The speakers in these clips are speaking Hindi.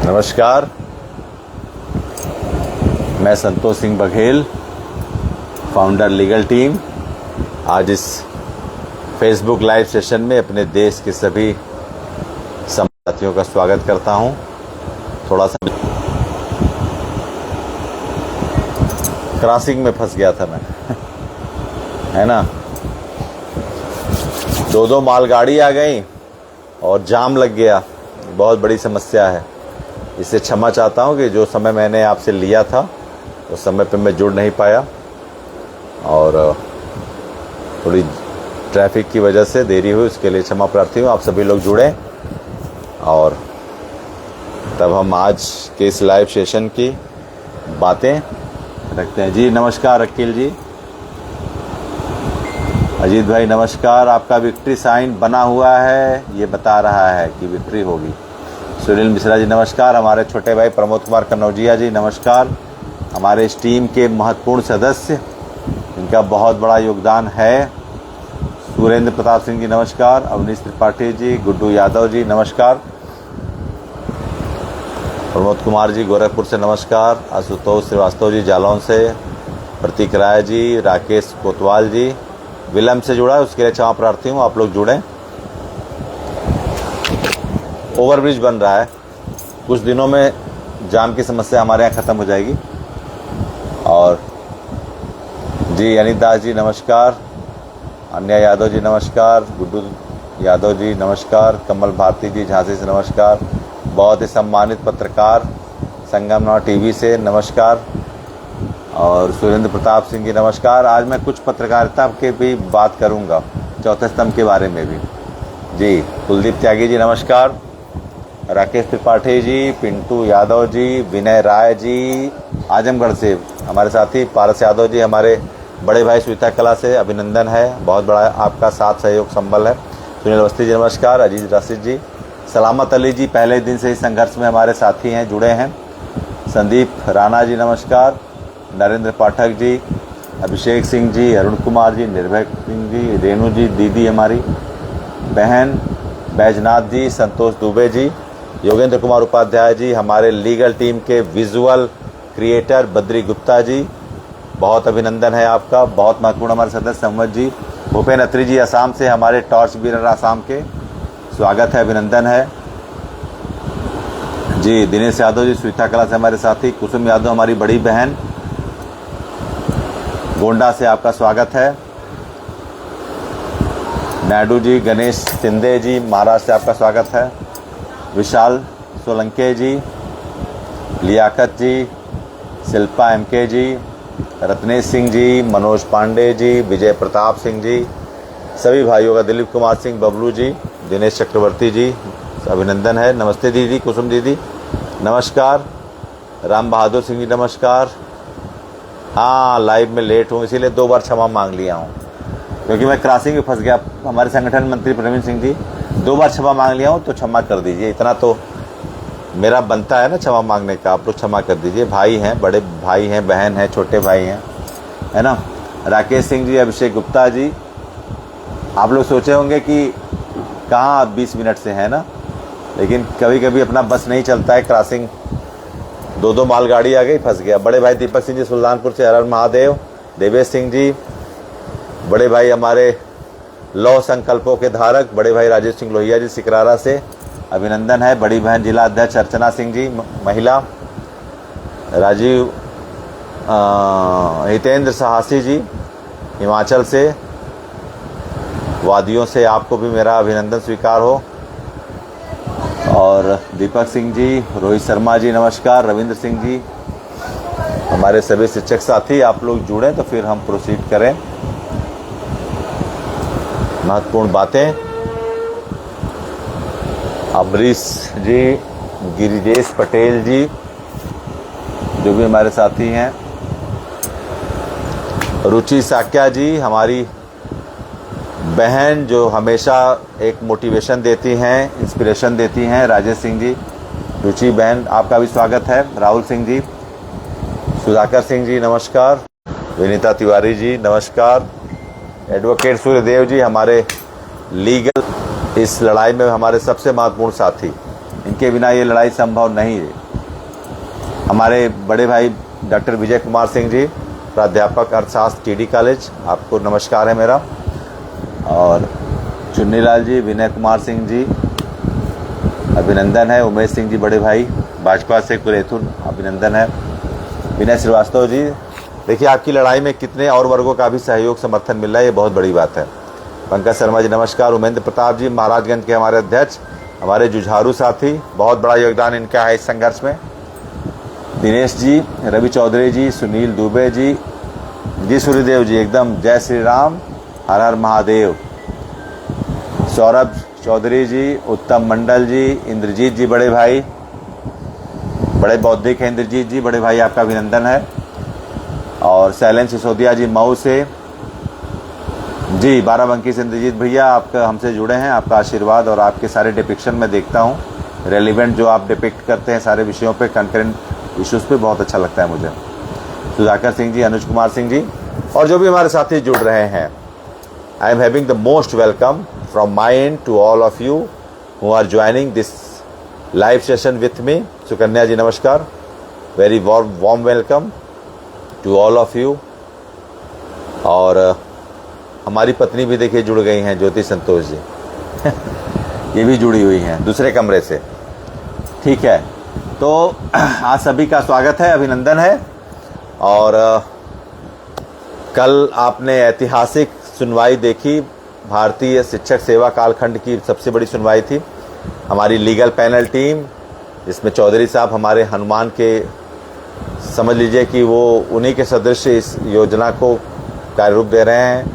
नमस्कार, मैं Santosh Singh Baghel, founder legal team, आज इस फेसबुक लाइव सेशन में अपने देश के सभी साथियों का स्वागत करता हूं। थोड़ा सा क्रॉसिंग में फंस गया था मैं है ना। दो मालगाड़ी आ गई और जाम लग गया, बहुत बड़ी समस्या है। इससे क्षमा चाहता हूं कि जो समय मैंने आपसे लिया था उस समय पे मैं जुड़ नहीं पाया और थोड़ी ट्रैफिक की वजह से देरी हुई, उसके लिए क्षमा प्रार्थी हूं। आप सभी लोग जुड़ें और तब हम आज के इस लाइव सेशन की बातें रखते हैं। जी नमस्कार अकील जी, अजीत भाई नमस्कार। आपका विक्ट्री साइन बना हुआ है, ये बता रहा है कि विक्ट्री होगी। सुनील मिश्रा जी नमस्कार। हमारे छोटे भाई प्रमोद कुमार कन्नौजिया जी नमस्कार। हमारे इस टीम के महत्वपूर्ण सदस्य, इनका बहुत बड़ा योगदान है। सुरेंद्र प्रताप सिंह जी नमस्कार। अवनीश त्रिपाठी जी, गुड्डू यादव जी नमस्कार। प्रमोद कुमार जी गोरखपुर से नमस्कार। आशुतोष श्रीवास्तव जी जालौन से, प्रतीक राय जी, राकेश कोतवाल जी विलम्ब से जुड़ा है, उसके लिए क्षमा प्रार्थी हूँ। आप लोग जुड़ें। ओवरब्रिज बन रहा है, कुछ दिनों में जाम की समस्या हमारे यहाँ ख़त्म हो जाएगी। और जी अनित दास जी नमस्कार। अन्या यादव जी नमस्कार। गुड्डू यादव जी नमस्कार। कमल भारती जी झांसी से नमस्कार। बहुत ही सम्मानित पत्रकार संगम टीवी से नमस्कार। और सुरेंद्र प्रताप सिंह जी नमस्कार। आज मैं कुछ पत्रकारिता के भी बात करूंगा, चौथे स्तंभ के बारे में भी। जी कुलदीप त्यागी जी नमस्कार। राकेश त्रिपाठी जी, पिंटू यादव जी, विनय राय जी आजमगढ़ से, हमारे साथी पारस यादव जी हमारे बड़े भाई सुविता कला से, अभिनंदन है, बहुत बड़ा आपका साथ सहयोग संबल है। सुनील अवस्थी जी नमस्कार। अजीत रशीद जी, सलामत अली जी पहले दिन से इस संघर्ष में हमारे साथी हैं, जुड़े हैं। संदीप राणा जी नमस्कार। नरेंद्र पाठक जी, अभिषेक सिंह जी, अरुण कुमार जी, निर्भय सिंह जी, रेणु जी दीदी हमारी बहन, बैजनाथ जी, संतोष दुबे जी, योगेंद्र कुमार उपाध्याय जी, हमारे लीगल टीम के विजुअल क्रिएटर बद्री गुप्ता जी, बहुत अभिनंदन है आपका। बहुत महत्वपूर्ण हमारे सदस्य संवत जी, भूपेन अत्री जी असम से, हमारे टॉर्च बीरर आसाम के, स्वागत है, अभिनंदन है जी। दिनेश यादव जी सुविता कला से हमारे साथी। कुसुम यादव हमारी बड़ी बहन गोंडा से, आपका स्वागत है। नायडू जी, गणेश शिंदे जी महाराष्ट्र से, आपका स्वागत है। विशाल सोलंके जी, लियाकत जी, शिल्पा एमके जी, रत्नेश सिंह जी, मनोज पांडे जी, विजय प्रताप सिंह जी, सभी भाइयों का, दिलीप कुमार सिंह, बबलू जी, दिनेश चक्रवर्ती जी अभिनंदन है। नमस्ते दीदी, कुसुम दीदी नमस्कार। राम बहादुर सिंह जी नमस्कार। हाँ लाइव में लेट हूँ, इसीलिए 2 बार क्षमा मांग लिया हूँ, क्योंकि मैं क्रॉसिंग में फंस गया। हमारे संगठन मंत्री प्रवीण सिंह जी, 2 बार क्षमा मांग लिया हूँ, तो क्षमा कर दीजिए। इतना तो मेरा बनता है ना क्षमा मांगने का, आप लोग क्षमा कर दीजिए। भाई हैं, बड़े भाई हैं, बहन हैं, छोटे भाई हैं, है ना। राकेश सिंह जी, अभिषेक गुप्ता जी, आप लोग सोचे होंगे कि कहाँ आप 20 मिनट से हैं ना, लेकिन कभी कभी अपना बस नहीं चलता है। क्रॉसिंग 2 मालगाड़ी आ गई, फंस गया। बड़े भाई दीपक सिंह जी सुल्तानपुर से, हर हर महादेव। देवेश सिंह जी, बड़े भाई हमारे लौ संकल्पों के धारक, बड़े भाई राजेश सिंह लोहिया जी सिकरारा से, अभिनंदन है। बड़ी बहन जिला अध्यक्ष अर्चना सिंह जी महिला। राजीव हितेंद्र साहसी जी हिमाचल से, वादियों से, आपको भी मेरा अभिनंदन स्वीकार हो। और दीपक सिंह जी, रोहित शर्मा जी नमस्कार। रविंद्र सिंह जी, हमारे सभी शिक्षक साथी, आप लोग जुड़ें तो फिर हम प्रोसीड करें। महत्वपूर्ण बातें। अमरीश जी, गिरिजेश पटेल जी, जो भी हमारे साथी हैं। रुचि साक्या जी, हमारी बहन, जो हमेशा एक मोटिवेशन देती हैं, इंस्पिरेशन देती हैं। राजेश सिंह जी, रुचि बहन, आपका भी स्वागत है। राहुल सिंह जी, सुधाकर सिंह जी नमस्कार। विनीता तिवारी जी नमस्कार। एडवोकेट सूर्यदेव जी, हमारे लीगल इस लड़ाई में हमारे सबसे महत्वपूर्ण साथी, इनके बिना ये लड़ाई संभव नहीं है। हमारे बड़े भाई डॉक्टर विजय कुमार सिंह जी, प्राध्यापक अर्थशास्त्र टीडी कॉलेज, आपको नमस्कार है मेरा। और चुन्नीलाल जी, विनय कुमार सिंह जी, अभिनंदन है। उमेश सिंह जी बड़े भाई भाजपा से कुरेथुन, अभिनंदन है। विनय श्रीवास्तव जी, देखिए आपकी लड़ाई में कितने और वर्गों का भी सहयोग समर्थन मिल रहा है, ये बहुत बड़ी बात है। पंकज शर्मा जी नमस्कार। उमेंद्र प्रताप जी महाराजगंज के हमारे अध्यक्ष, हमारे जुझारू साथी, बहुत बड़ा योगदान इनका है इस संघर्ष में। दिनेश जी, रवि चौधरी जी, सुनील दुबे जी, सूर्यदेव जी एकदम जय श्री राम, हर हर महादेव। सौरभ चौधरी जी, उत्तम मंडल जी, इंद्रजीत जी बड़े भाई, बड़े बौद्धिक हैं इंद्रजीत जी बड़े भाई, आपका अभिनंदन है। और शैलेंद्र सिसोदिया जी मऊ से जी, बाराबंकी से इंद्रजीत भैया आपका हमसे जुड़े हैं, आपका आशीर्वाद और आपके सारे डिपिक्शन में देखता हूँ, रेलिवेंट जो आप डिपिक्ट करते हैं सारे विषयों पे, कंकरेंट इश्यूज़ पे, बहुत अच्छा लगता है मुझे। सुधाकर सिंह जी, अनुज कुमार सिंह जी और जो भी हमारे साथी जुड़ रहे हैं, I am having the most welcome from my end to all of you who are joining this live session with me. Sukanya ji नमस्कार, very warm welcome to all of you. और हमारी पत्नी भी देखिए जुड़ गई हैं, ज्योति संतोष जी ये भी जुड़ी हुई हैं दूसरे कमरे से, ठीक है। तो आज सभी का स्वागत है, अभिनंदन है। और कल आपने ऐतिहासिक सुनवाई देखी, भारतीय शिक्षक सेवा कालखंड की सबसे बड़ी सुनवाई थी। हमारी लीगल पैनल टीम, जिसमें चौधरी साहब हमारे हनुमान के, समझ लीजिए कि वो उन्हीं के सदस्य इस योजना को कार्य रूप दे रहे हैं।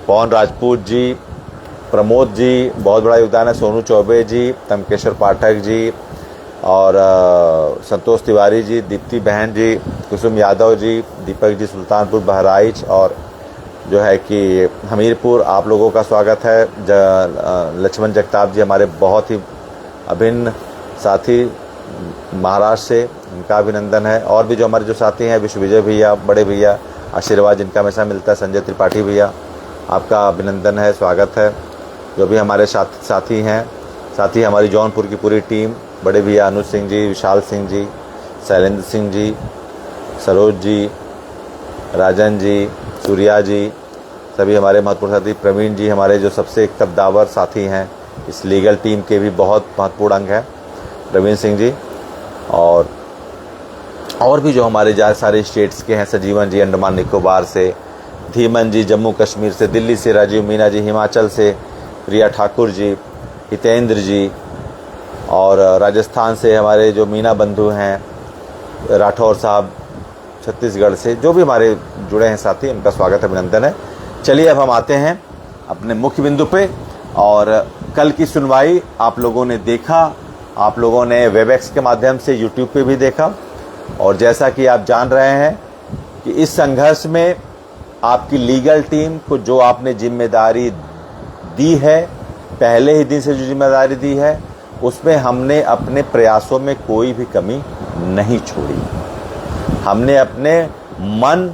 पवन राजपूत जी, प्रमोद जी, बहुत बड़ा योगदान है। सोनू चौबे जी, तमकेश्वर पाठक जी और संतोष तिवारी जी, दीप्ति बहन जी, कुसुम यादव जी, दीपक जी सुल्तानपुर बहराइच और जो है कि हमीरपुर, आप लोगों का स्वागत है। लक्ष्मण जगताप जी हमारे बहुत ही अभिन्न साथी महाराष्ट्र से, इनका अभिनंदन है। और भी जो हमारे जो साथी हैं, विश्व विजय भैया बड़े भैया, आशीर्वाद जिनका हमेशा मिलता है, संजय त्रिपाठी भैया आपका अभिनंदन है, स्वागत है। जो भी हमारे साथी हैं, साथी हमारी जौनपुर की पूरी टीम, बड़े भैया अनुज सिंह जी, विशाल सिंह जी, शैलेंद्र सिंह जी, सरोज जी, राजन जी, सूर्या जी, सभी हमारे महत्वपूर्ण साथी, प्रवीण जी हमारे जो सबसे कद्दावर साथी हैं, इस लीगल टीम के भी बहुत महत्वपूर्ण अंग हैं, प्रवीण सिंह जी। और भी जो हमारे सारे स्टेट्स के हैं, सजीवन जी अंडमान निकोबार से, धीमन जी जम्मू कश्मीर से, दिल्ली से राजीव मीना जी, हिमाचल से प्रिया ठाकुर जी, हितेंद्र जी, और राजस्थान से हमारे जो मीना बंधु हैं, राठौर साहब छत्तीसगढ़ से, जो भी हमारे जुड़े हैं साथी, उनका स्वागत अभिनंदन है। चलिए अब हम आते हैं अपने मुख्य बिंदु पे। और कल की सुनवाई आप लोगों ने देखा, आप लोगों ने वेबएक्स के माध्यम से यूट्यूब पे भी देखा। और जैसा कि आप जान रहे हैं कि इस संघर्ष में आपकी लीगल टीम को जो आपने जिम्मेदारी दी है, पहले ही दिन से जो जिम्मेदारी दी है, उसमें हमने अपने प्रयासों में कोई भी कमी नहीं छोड़ी। हमने अपने मन,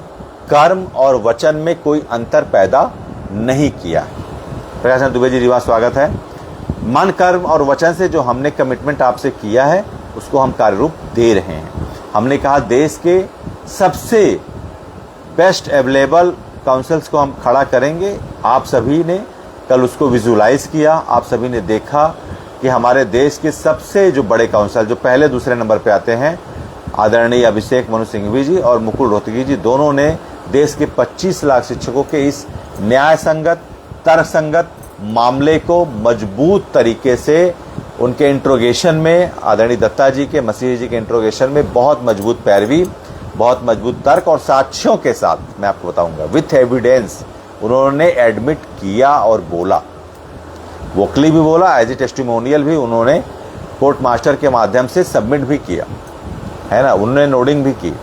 कर्म और वचन में कोई अंतर पैदा नहीं किया। प्रकाश चंद्र दुबे जी रिवा स्वागत है। मन, कर्म और वचन से जो हमने कमिटमेंट आपसे किया है, उसको हम कार्य रूप दे रहे हैं। हमने कहा देश के सबसे बेस्ट अवेलेबल काउंसिल्स को हम खड़ा करेंगे। आप सभी ने कल उसको विजुलाइज किया, आप सभी ने देखा कि हमारे देश के सबसे जो बड़े काउंसिल, जो पहले दूसरे नंबर पे आते हैं, आदरणीय अभिषेक मनु सिंघवी जी और मुकुल रोहतगी जी, दोनों ने देश के 25 लाख शिक्षकों के इस न्याय संगत, तर्कसंगत मामले को मजबूत तरीके से उनके इंट्रोगेशन में, आदरणीय दत्ता जी के, मसीह जी के इंट्रोगेशन में बहुत मजबूत पैरवी, बहुत मजबूत तर्क और साक्ष्यों के साथ, मैं आपको बताऊंगा विथ एविडेंस, उन्होंने एडमिट किया और बोला, वोकली भी बोला, एज ए टेस्टिमोनियल भी उन्होंने कोर्ट मास्टर के माध्यम से सबमिट भी किया है ना। उन्होंने नोडिंग भी की,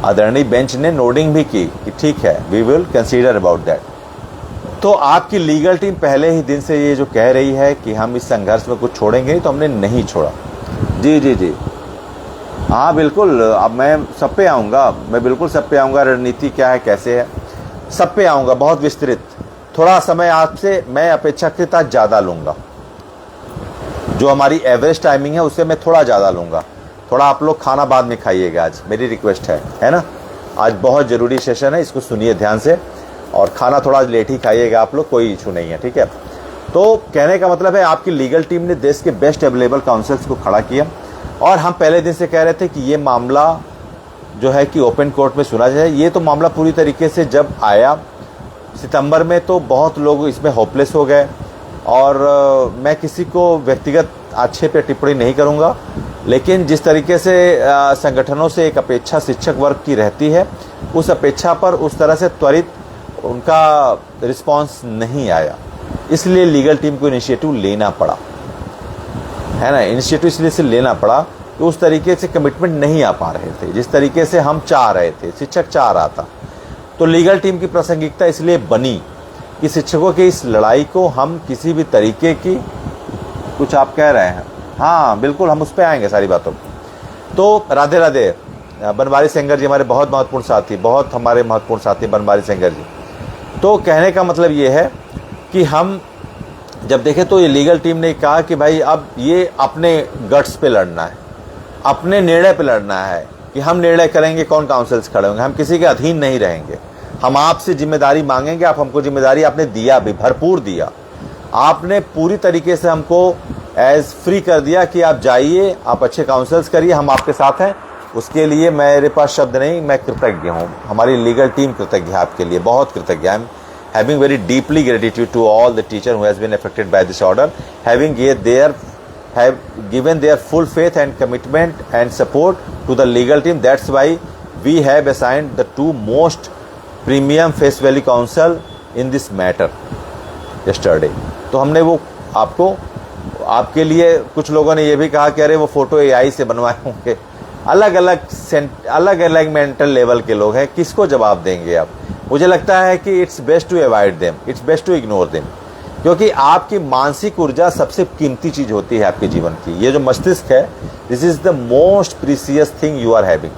आदरणीय बेंच ने नोडिंग भी की कि ठीक है, we will consider about that. तो आपकी लीगल टीम पहले ही दिन से ये जो कह रही है कि हम इस संघर्ष में कुछ छोड़ेंगे, तो हमने नहीं छोड़ा। जी जी जी, हाँ बिल्कुल, अब मैं सब पे आऊँगा, मैं बिल्कुल सब पे आऊँगा। रणनीति क्या है, कैसे है, सब पे आऊँगा, बहुत विस्तृत। थोड़ा समय आपसे मैं अपेक्षाकृत ज़्यादा लूँगा, जो हमारी एवरेज टाइमिंग है उससे मैं थोड़ा ज़्यादा लूँगा। थोड़ा आप लोग खाना बाद में खाइएगा, आज मेरी रिक्वेस्ट है ना। आज बहुत ज़रूरी सेशन है, इसको सुनिए ध्यान से, और खाना थोड़ा लेट ही खाइएगा आप लोग, कोई इशू नहीं है, ठीक है। तो कहने का मतलब है आपकी लीगल टीम ने देश के बेस्ट अवेलेबल काउंसल्स को खड़ा किया, और हम पहले दिन से कह रहे थे कि ये मामला जो है कि ओपन कोर्ट में सुना जाए। ये तो मामला पूरी तरीके से जब आया सितंबर में तो बहुत लोग इसमें होपलेस हो गए, और मैं किसी को व्यक्तिगत आक्षेप या टिप्पणी नहीं करूंगा, लेकिन जिस तरीके से संगठनों से एक अपेक्षा शिक्षक वर्ग की रहती है, उस अपेक्षा पर उस तरह से त्वरित उनका रिस्पांस नहीं आया, इसलिए लीगल टीम को इनिशिएटिव लेना पड़ा, है ना। इनिशिएटिव इसलिए से लेना पड़ा कि उस तरीके से कमिटमेंट नहीं आ पा रहे थे जिस तरीके से हम चाह रहे थे, शिक्षक चाह रहा था। तो लीगल टीम की प्रासंगिकता इसलिए बनी कि शिक्षकों की इस लड़ाई को हम किसी भी तरीके की, कुछ आप कह रहे हैं, हाँ बिल्कुल हम उस पर आएंगे सारी बातों। तो राधे राधे बनवारी सेंगर जी, हमारे बहुत महत्वपूर्ण साथी, बहुत हमारे महत्वपूर्ण साथी बनवारी सेंगर जी। तो कहने का मतलब ये है कि हम जब देखें तो ये लीगल टीम ने कहा कि भाई अब ये अपने गट्स पे लड़ना है, अपने निर्णय पे लड़ना है कि हम निर्णय करेंगे कौन काउंसिल्स खड़े होंगे, हम किसी के अधीन नहीं रहेंगे, हम आपसे जिम्मेदारी मांगेंगे, आप हमको जिम्मेदारी आपने दिया भी, भरपूर दिया, आपने पूरी तरीके से हमको एज फ्री कर दिया कि आप जाइए, आप अच्छे काउंसिल्स करिए, हम आपके साथ हैं। उसके लिए मेरे पास शब्द नहीं, मैं कृतज्ञ हूँ, हमारी लीगल टीम कृतज्ञ है आपके लिए, बहुत कृतज्ञ। I am having very deeply gratitude to all the teacher who has been affected by this order, have given their full faith and commitment and support to the legal team. That's why we have assigned the two most premium face value counsel in this matter yesterday. तो हमने वो आपको, आपके लिए कुछ लोगों ने ये भी कहा कि अरे वो फोटो AI से बनवाए होंगे, अलग अलग मेंटल लेवल के लोग हैं, किसको जवाब देंगे आप। मुझे लगता है कि it's best to avoid them, it's best to ignore them, क्योंकि आपकी मानसिक ऊर्जा सबसे कीमती चीज होती है आपके जीवन की। ये जो मस्तिष्क है, this is the most precious thing you are having,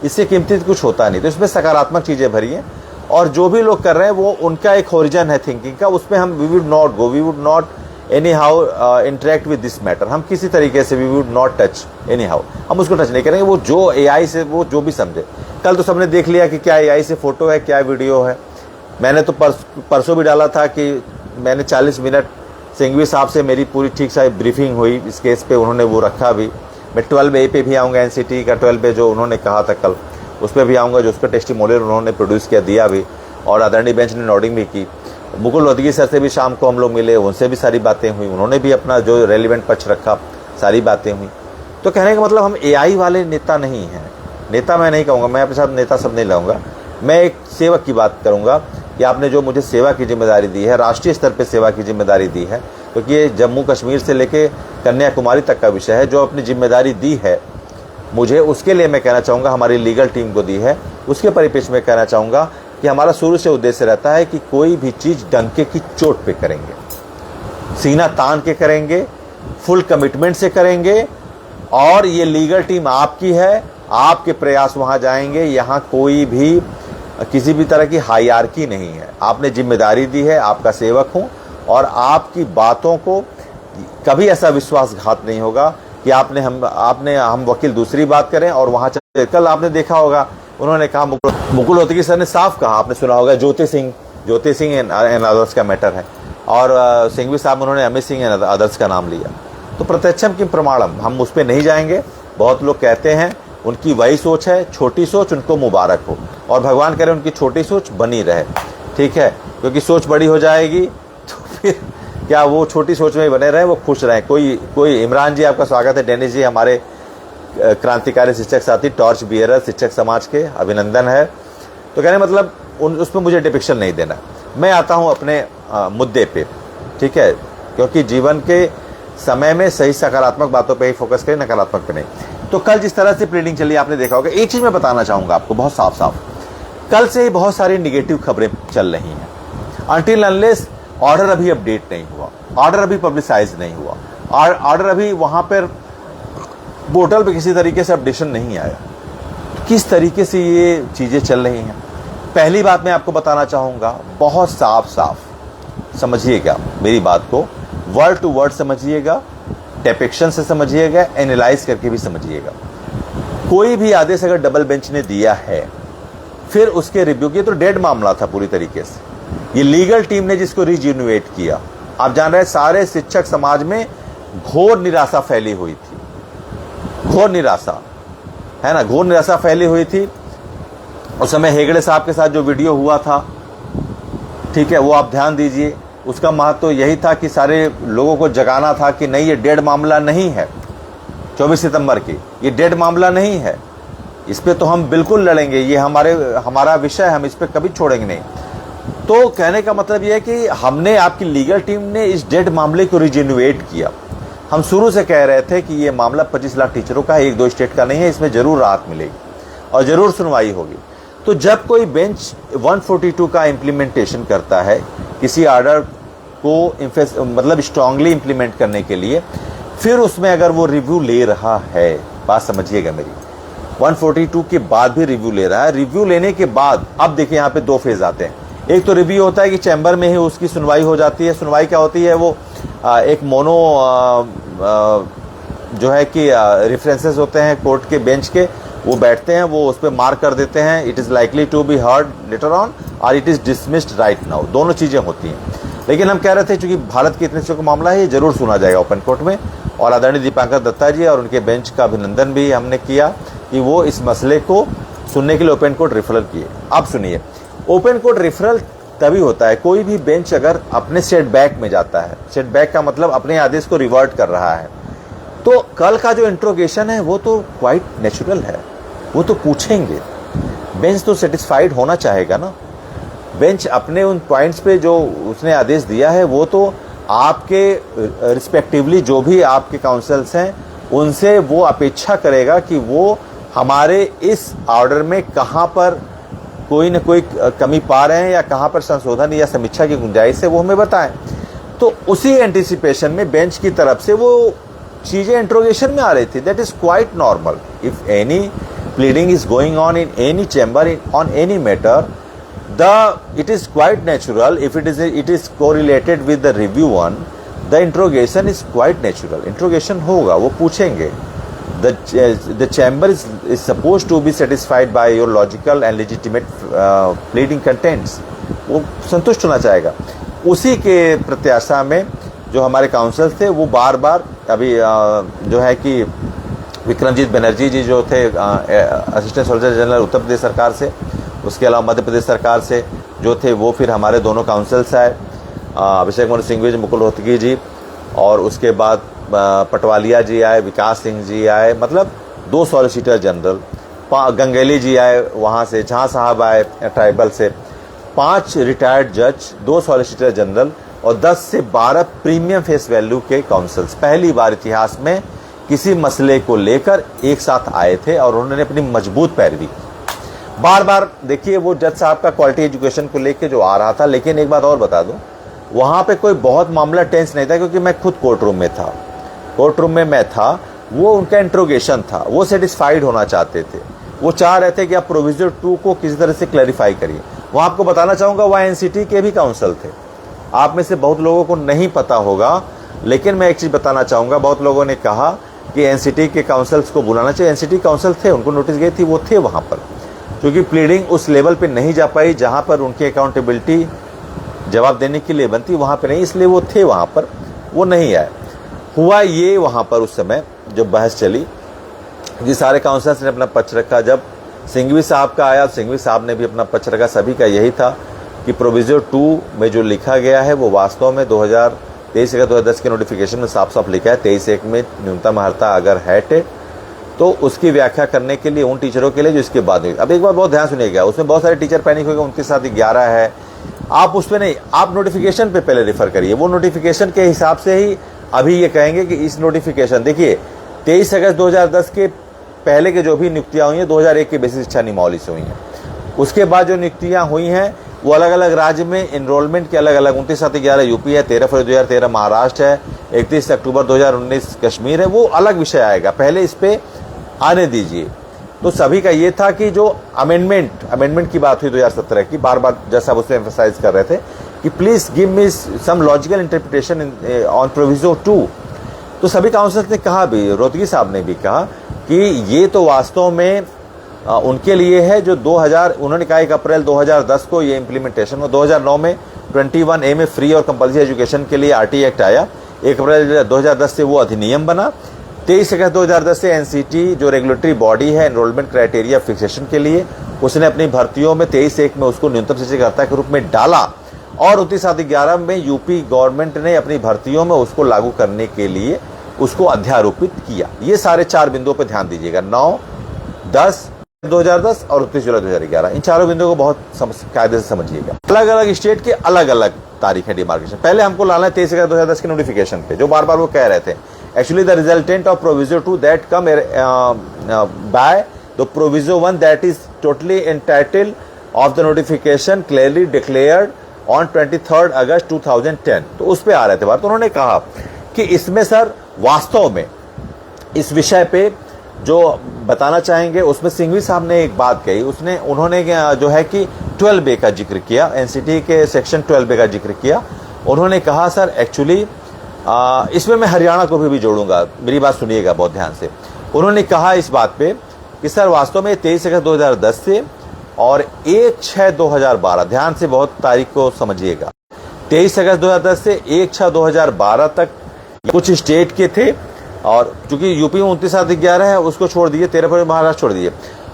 इससे कीमती कुछ होता नहीं। तो इसमें सकारात्मक चीजें भरी हैं, और जो भी लोग कर रहे हैं वो उनका एक होरिजन है थिंकिंग का, उसमें हम we would not go, we would not anyhow interact with this matter, हम किसी तरीके से we would not touch anyhow, हम उसको टच नहीं करेंगे। वो जो AI से वो जो भी समझे, कल तो सबने देख लिया कि क्या AI से फोटो है, क्या वीडियो है। मैंने तो परसों भी डाला था कि मैंने 40 मिनट सिंघवी साहब से मेरी पूरी ठीक से ब्रीफिंग हुई इस केस पे, उन्होंने वो रखा भी। मैं 12A पे भी आऊँगा, NCT का 12A जो उन्होंने कहा था कल, उस पर भी आऊँगा, जो उसका टेस्टिमोनियल उन्होंने प्रोड्यूस किया, दिया भी, और आदरणीय बेंच ने नोटिंग भी की। मुकुल रोहतगी सर से भी शाम को हम लोग मिले, उनसे भी सारी बातें हुई, उन्होंने भी अपना जो रेलिवेंट पक्ष रखा, सारी बातें हुई। तो कहने का मतलब हम AI वाले नेता नहीं हैं, नेता मैं नहीं कहूँगा, मैं अपने साथ नेता सब नहीं लाऊंगा, मैं एक सेवक की बात करूँगा कि आपने जो मुझे सेवा की जिम्मेदारी दी है, राष्ट्रीय स्तर पर सेवा की जिम्मेदारी दी है, क्योंकि ये जम्मू कश्मीर से लेके कन्याकुमारी तक का विषय है, जो अपनी जिम्मेदारी दी है मुझे, उसके लिए मैं कहना चाहूँगा हमारी लीगल टीम को दी है। उसके परिप्रेक्ष्य में कहना चाहूँगा कि हमारा शुरू से उद्देश्य रहता है कि कोई भी चीज़ डंके की चोट पे करेंगे, सीना तान के करेंगे, फुल कमिटमेंट से करेंगे, और ये लीगल टीम आपकी है, आपके प्रयास वहाँ जाएंगे, यहाँ कोई भी किसी भी तरह की हायरार्की नहीं है। आपने जिम्मेदारी दी है, आपका सेवक हूँ, और आपकी बातों को कभी ऐसा विश्वासघात नहीं होगा कि हम वकील दूसरी बात करें और वहाँ चले। कल आपने देखा होगा, उन्होंने कहा, मुकुल रोहतगी सर ने साफ कहा, आपने सुना होगा, ज्योति सिंह एंड अदर्स का मैटर है, और सिंघवी साहब उन्होंने अमित सिंह एंड अदर्स का नाम लिया। तो प्रत्यक्षम की प्रमाणम, हम उस पर नहीं जाएंगे। बहुत लोग कहते हैं उनकी वही सोच है, छोटी सोच, उनको मुबारक हो, और भगवान करे उनकी छोटी सोच बनी रहे, ठीक है, क्योंकि सोच बड़ी हो जाएगी तो फिर क्या वो छोटी सोच में ही बने रहे, वो खुश रहें। कोई इमरान जी आपका स्वागत है, डेनिस जी हमारे क्रांतिकारी शिक्षक साथी, टॉर्च बियरर शिक्षक समाज के, अभिनंदन है। तो कहने मतलब उसमें मुझे डिपिक्शन नहीं देना, मैं आता हूं अपने मुद्दे पे, ठीक है, क्योंकि जीवन के समय में सही सकारात्मक बातों पे ही फोकस करें, नकारात्मक पे नहीं। तो कल जिस तरह से प्रीडिंग चली आपने देखा होगा। एक चीज मैं बताना चाहूंगा आपको बहुत साफ साफ, कल से ही बहुत सारी निगेटिव खबरें चल रही हैं, अनटिल अनलेस ऑर्डर अभी अपडेट नहीं हुआ, ऑर्डर अभी पब्लिसाइज नहीं हुआ, ऑर्डर अभी वहां पर पोर्टल पे किसी तरीके से अपडेशन नहीं आया। किस तरीके से ये चीजें चल रही हैं, पहली बात मैं आपको बताना चाहूंगा, बहुत साफ साफ समझिएगा मेरी बात को, वर्ड टू वर्ड समझिएगा। डेपिक्शन से समझिएगा, एनालाइज करके भी समझिएगा। कोई भी आदेश अगर डबल बेंच ने दिया है, फिर उसके रिव्यू की, तो डेड मामला था पूरी तरीके से। ये लीगल टीम ने जिसको रिज्यूनिवेट किया। आप जान रहे हैं, सारे शिक्षक समाज में घोर निराशा फैली हुई थी, घोर निराशा, है ना, घोर निराशा फैली हुई थी। उस समय हेगड़े साहब के साथ जो वीडियो हुआ था, ठीक है, वो आप ध्यान दीजिए। उसका महत्व तो यही था कि सारे लोगों को जगाना था कि नहीं, ये डेड मामला नहीं है 24 सितंबर की, ये डेड मामला नहीं है, इस पे तो हम बिल्कुल लड़ेंगे, ये हमारा विषय, हम इस पे कभी छोड़ेंगे नहीं। तो कहने का मतलब ये है कि हमने, आपकी लीगल टीम ने इस डेड मामले को रिजेन्युएट किया। हम शुरू से कह रहे थे कि ये मामला 25 लाख टीचरों का है, 1-2 स्टेट का नहीं है, इसमें जरूर राहत मिलेगी और जरूर सुनवाई होगी। तो जब कोई बेंच 142 का इम्प्लीमेंटेशन करता है, किसी ऑर्डर को मतलब स्ट्रांगली इम्प्लीमेंट करने के लिए, फिर उसमें अगर वो रिव्यू ले रहा है, बात समझिएगा मेरी, 142 के बाद भी रिव्यू ले रहा है, रिव्यू लेने के बाद अब देखिए यहाँ पे 2 फेज आते हैं। एक तो रिव्यू होता है कि चैम्बर में ही उसकी सुनवाई हो जाती है। सुनवाई क्या होती है, वो एक मोनो जो है कि रेफरेंसेस होते हैं कोर्ट के बेंच के, वो बैठते हैं, वो उस पर मार्क कर देते हैं, it is likely to be heard later on और it is dismissed right now, दोनों चीज़ें होती हैं। लेकिन हम कह रहे थे चूंकि भारत के इतने का मामला है, ये जरूर सुना जाएगा ओपन कोर्ट में, और आदरणीय दीपांकर दत्ता जी और उनके बेंच का अभिनंदन भी हमने किया कि वो इस मसले को सुनने के लिए ओपन कोर्ट रेफरल किए। अब सुनिए, ओपन कोर्ट रेफरल तभी होता है, कोई भी बेंच अगर अपने सेटबैक में जाता है, सेटबैक का मतलब अपने आदेश को रिवर्ट कर रहा है, तो कल का जो इंट्रोगेशन है वो तो क्वाइट नेचुरल है, वो तो पूछेंगे, बेंच तो सेटिस्फाइड होना चाहेगा ना। बेंच अपने उन पॉइंट्स पे जो उसने आदेश दिया है, वो तो आपके रिस्पेक्टिवली जो भी आपके काउंसिल्स हैं उनसे वो अपेक्षा करेगा कि वो हमारे इस ऑर्डर में कहाँ पर कोई न कोई कमी पा रहे हैं या कहाँ पर संशोधन या समीक्षा की गुंजाइश है, वो हमें बताएं। तो उसी एंटिसिपेशन में बेंच की तरफ से वो चीज़ें इंट्रोगेशन में आ रही थी। That is quite normal. If any pleading is going on in any chamber on any matter, it is quite natural, if it is correlated with the review one, the interrogation is quite natural. Interrogation होगा, वो पूछेंगे। The chamber is supposed to be satisfied by your logical and legitimate pleading contents. वो संतुष्ट होना चाहेगा। उसी के प्रत्याशा में जो हमारे काउंसिल थे, वो बार बार अभी जो है कि विक्रमजीत बनर्जी जी जो थे assistant solicitor general Uttar Pradesh सरकार से, उसके अलावा मध्य प्रदेश सरकार से जो थे, वो फिर हमारे दोनों काउंसिल्स आए, अभिषेक मनु सिंघवी जी, मुकुल रोहतगी जी, और उसके बाद पटवालिया जी आए, विकास सिंह जी आए, मतलब 2 सॉलिसिटर जनरल, गंगेली जी आए वहाँ से, झा साहब आए ट्राइबल से, 5 रिटायर्ड जज, 2 सॉलिसिटर जनरल और 10 से 12 प्रीमियम फेस वैल्यू के काउंसिल्स पहली बार इतिहास में किसी मसले को लेकर एक साथ आए थे और उन्होंने अपनी मजबूत पैरवी। बार बार देखिए, वो जज साहब का क्वालिटी एजुकेशन को लेके जो आ रहा था। लेकिन एक बात और बता दूं, वहाँ पे कोई बहुत मामला टेंस नहीं था, क्योंकि मैं खुद कोर्ट रूम में था, कोर्ट रूम में मैं था। वो उनका इंट्रोगेशन था, वो सेटिस्फाइड होना चाहते थे, वो चाह रहे थे कि आप प्रोविजन 2 को किसी तरह से क्लैरिफाई करिए। वहाँ आपको बताना चाहूँगा, वहाँ एनसीटी के भी काउंसिल थे। आप में से बहुत लोगों को नहीं पता होगा, लेकिन मैं एक चीज़ बताना चाहूँगा। बहुत लोगों ने कहा कि एनसीटी के काउंसिल्स को बुलाना चाहिए। एनसीटी काउंसिल थे, उनको नोटिस गई थी, वो थे वहाँ पर, क्योंकि प्लीडिंग उस लेवल पे नहीं जा पाई जहाँ पर उनकी अकाउंटेबिलिटी जवाब देने के लिए बनती, वहाँ पे नहीं, इसलिए वो थे वहाँ पर, वो नहीं आए। हुआ ये वहाँ पर उस समय जब बहस चली, जी सारे काउंसिलर्स ने अपना पक्ष रखा। जब सिंघवी साहब का आया, सिंघवी साहब ने भी अपना पक्ष रखा। सभी का यही था कि प्रोविजन 2 में जो लिखा गया है वो वास्तव में 2023 का 2010 के नोटिफिकेशन में साफ साफ लिखा है। 23(1) में न्यूनतम अर्हता अगर है तो उसकी व्याख्या करने के लिए उन टीचरों के लिए जो इसके बाद हुई। अब एक बार बहुत ध्यान सुनिएगा, उसमें बहुत सारे टीचर पैनिक हो गए, उनके साथ 11 है। आप उस पर नहीं, आप नोटिफिकेशन पे पहले रेफर करिए। वो नोटिफिकेशन के हिसाब से ही अभी ये कहेंगे कि इस नोटिफिकेशन, देखिए 23 अगस्त 2010 के पहले के जो भी नियुक्तियाँ हुई हैं 2001 के बेसिस शिक्षा नियमावली से हुई हैं। उसके बाद जो नियुक्तियाँ हुई हैं वो अलग अलग राज्य में एनरोलमेंट के अलग अलग, 29/7/11 यूपी है, 13 फरवरी 2013 महाराष्ट्र है, 31 अक्टूबर 2019 कश्मीर है। वो अलग विषय आएगा, पहले इस पे आने दीजिए। तो सभी का ये था कि जो अमेंडमेंट की बात हुई 2017 की, बार बार जैसा आप उसमें एम्फसाइज कर रहे थे कि please give me some logical interpretation on provision 2। तो सभी काउंसिलर्स ने कहा भी, रोहतगी साहब ने भी कहा कि ये तो वास्तव में उनके लिए है जो 2000, उन्होंने कहा 1 अप्रैल 2010 को ये इम्प्लीमेंटेशन हो। 2009 में 21A में फ्री और कंपल्सरी एजुकेशन के लिए RT एक्ट आया, 1 अप्रैल 2010 से वो अधिनियम बना। 23 अगस्त 2010 से NCT जो रेगुलेटरी बॉडी है एनरोलमेंट क्राइटेरिया फिक्सेशन के लिए, उसने अपनी भर्तियों में 23/1 में उसको न्यूनतम शिक्षकर्ता के रूप में डाला, और 29/11 में यूपी गवर्नमेंट ने अपनी भर्तियों में उसको लागू करने के लिए उसको अध्यारोपित किया। ये सारे 4 बिंदुओं पर ध्यान दीजिएगा, 9, 10, 2010 और 29 जुलाई 2011। इन चारों बिंदुओं को बहुत कायदे से समझिएगा। अलग अलग स्टेट के अलग अलग तारीख है डिमार्केशन। पहले हमको लाना है 23 अगस्त 2010 के नोटिफिकेशन पे, जो बार बार वो कह रहे थे, actually the resultant of proviso 2 that come by the proviso 1 that is totally entitled of the notification clearly declared on 23 अगस्त 2010। तो उस पे आ रहे थे बात। तो उन्होंने कहा कि इसमें सर वास्तव में इस विषय पे जो बताना चाहेंगे, उसमें सिंघवी साहब ने एक बात कही, उन्होंने जो है कि 12A का जिक्र किया, NCT के सेक्शन 12A का जिक्र किया। उन्होंने कहा सर एक्चुअली इसमें मैं हरियाणा को भी जोड़ूंगा, मेरी बात सुनिएगा बहुत ध्यान से। उन्होंने कहा इस बात पे कि सर वास्तव में 23 अगस्त 2010 से और 1/6/2012, ध्यान से बहुत तारीख को समझिएगा, 23 अगस्त 2010 से 1/6/2012 तक कुछ स्टेट के थे, और चूंकि यूपी में 29/11 है उसको छोड़ दिए, 13 फरवरी महाराष्ट्र छोड़ दिए,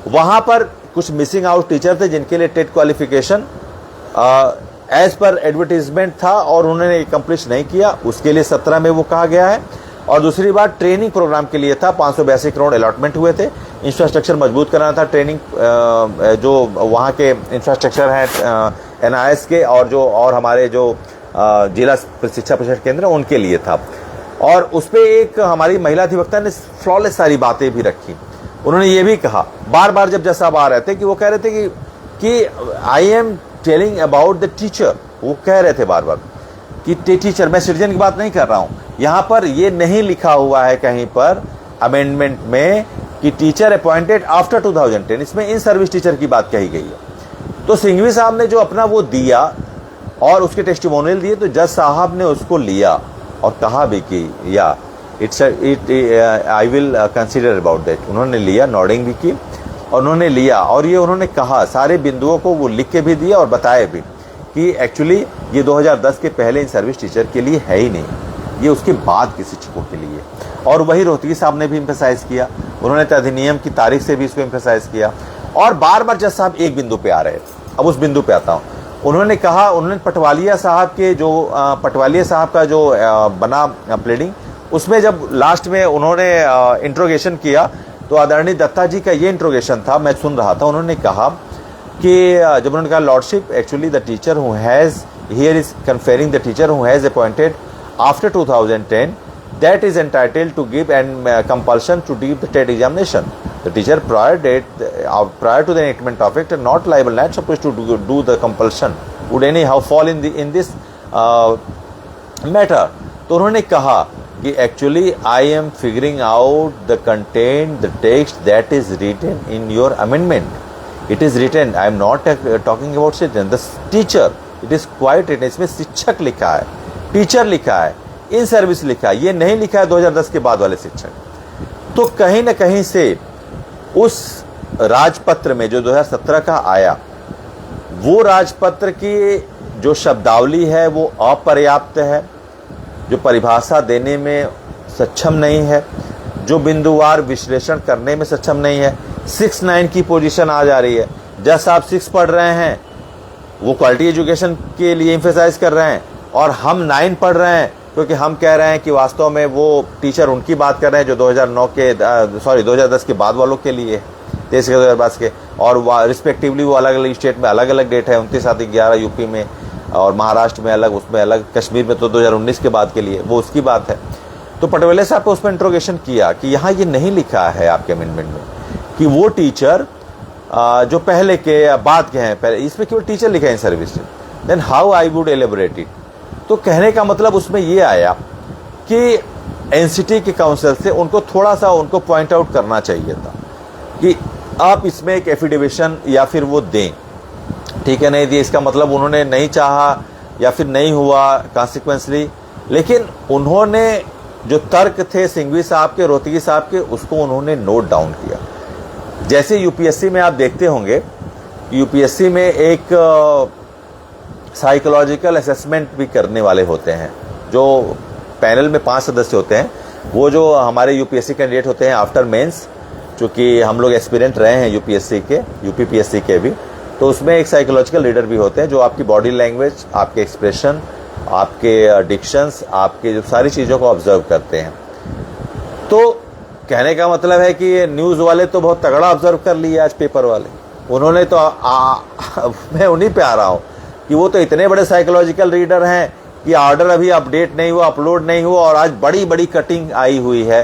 वहां पर कुछ मिसिंग आउट टीचर थे जिनके लिए टेट क्वालिफिकेशन एज पर एडवर्टीजमेंट था और उन्होंने कंप्लीट नहीं किया, उसके लिए 17 में वो कहा गया है। और दूसरी बात ट्रेनिंग प्रोग्राम के लिए था, 582 करोड़ अलॉटमेंट हुए थे, इंफ्रास्ट्रक्चर मजबूत कराना था, ट्रेनिंग जो वहाँ के इंफ्रास्ट्रक्चर हैं NIS के और हमारे जो जिला शिक्षा प्रशिक्षण केंद्र उनके लिए था। और उस पर एक हमारी महिला अधिवक्ता ने फ्लॉलेस सारी बातें भी रखी। उन्होंने ये भी कहा बार बार जब जज साहब आ रहे थे कि वो कह रहे थे कि I am telling about the teacher, वो कह रहे थे बार बार कि टीचर, मैं सिटीजन की बात नहीं कर रहा हूं, यहां पर ये नहीं लिखा हुआ है कहीं पर अमेंडमेंट में कि टीचर अपॉइंटेड आफ्टर 2010, इसमें इन सर्विस टीचर की बात कही गई है। तो सिंघवी साहब ने जो अपना वो दिया और उसके टेस्टिमोनियल दिए, तो जज साहब ने उसको लिया और कहा भी कि या I will consider about that. उन्होंने लिया, नॉडिंग भी की और उन्होंने लिया, और ये उन्होंने कहा सारे बिंदुओं को वो लिख के भी दिया और बताया भी कि एक्चुअली ये 2010 के पहले इन सर्विस टीचर के लिए है ही नहीं, ये उसके बाद के शिक्षकों के लिए। और वही रोहतगी साहब ने भी इम्फेसाइज किया, उन्होंने अधिनियम की तारीख से भी इसको इम्फेसाइज किया। और बार बार जज साहब एक बिंदु पे आ रहे थे, अब उस बिंदु पे आता हूँ। उन्होंने कहा, उन्होंने पटवालिया साहब का जो बना प्लेडिंग, उसमें जब लास्ट में उन्होंने इंट्रोगेशन किया तो आदरणीय दत्ता जी का ये इंट्रोगेशन था, मैं सुन रहा था। उन्होंने कहा कि जब उन्होंने कहा lordship actually the teacher who has here is conferring the teacher who has appointed after 2010 that is entitled to give and compulsion to give the TET examination. The teacher prior to the enactment of it are not liable, not supposed to do the compulsion, would anyhow fall in this matter. तो उन्होंने कहा कि actually I am figuring out the content, the text that is written in your amendment. It is written. I am not talking about citizen. The teacher. It is quite written. इसमें शिक्षक लिखा है, टीचर लिखा है, इन सर्विस लिखा है, ये नहीं लिखा है 2010 के बाद वाले शिक्षक। तो कहीं ना कहीं से उस राजपत्र में जो 2017 का आया, वो राजपत्र की जो शब्दावली है वो अपर्याप्त है, जो परिभाषा देने में सक्षम नहीं है, जो बिंदुवार विश्लेषण करने में सक्षम नहीं है। 6-9 की पोजीशन आ जा रही है। जज साहब 6 पढ़ रहे हैं, वो क्वालिटी एजुकेशन के लिए एम्फेसाइज कर रहे हैं, और हम 9 पढ़ रहे हैं क्योंकि हम कह रहे हैं कि वास्तव में वो टीचर उनकी बात कर रहे हैं जो 2010 के बाद वालों के लिए, 23 के 2022 के, और रिस्पेक्टिवली वो अलग अलग स्टेट में अलग अलग डेट है, 29/11 यूपी में और महाराष्ट्र में अलग, उसमें अलग, कश्मीर में तो 2019 के बाद के लिए, वो उसकी बात है। तो पटवाले साहब को उस पर इंट्रोगेशन किया कि यहाँ ये नहीं लिखा है आपके अमेंडमेंट में कि वो टीचर जो पहले के बाद के हैं, पहले इसमें केवल टीचर लिखा है in service, then how I would elaborate it. तो कहने का मतलब उसमें ये आया कि एनसीटी के काउंसिल से उनको थोड़ा सा उनको पॉइंट आउट करना चाहिए था कि आप इसमें एक एफिडेविशन या फिर वो दें, ठीक है, नहीं दिए इसका मतलब उन्होंने नहीं चाहा या फिर नहीं हुआ कॉन्सिक्वेंसली, लेकिन उन्होंने जो तर्क थे सिंघवी साहब के, रोहतगी साहब के, उसको उन्होंने नोट डाउन किया। जैसे यूपीएससी में आप देखते होंगे, यूपीएससी में एक साइकोलॉजिकल असेसमेंट भी करने वाले होते हैं। जो पैनल में 5 सदस्य होते हैं, वो जो हमारे यूपीएससी कैंडिडेट होते हैं आफ्टर मेंस, चूंकि हम लोग एक्सपीरियंट रहे हैं यूपीएससी के, यूपीपीएससी के भी, तो उसमें एक साइकोलॉजिकल रीडर भी होते हैं जो आपकी बॉडी लैंग्वेज, आपके एक्सप्रेशन, आपके डिक्शंस, आपके जो सारी चीज़ों को ऑब्जर्व करते हैं। तो कहने का मतलब है कि ये न्यूज़ वाले तो बहुत तगड़ा ऑब्जर्व कर लिए आज, पेपर वाले, उन्होंने तो मैं उन्हीं पे आ रहा हूँ कि वो तो इतने बड़े साइकोलॉजिकल रीडर हैं कि ऑर्डर अभी अपडेट नहीं हुआ, अपलोड नहीं हुआ, और आज बड़ी बड़ी कटिंग आई हुई है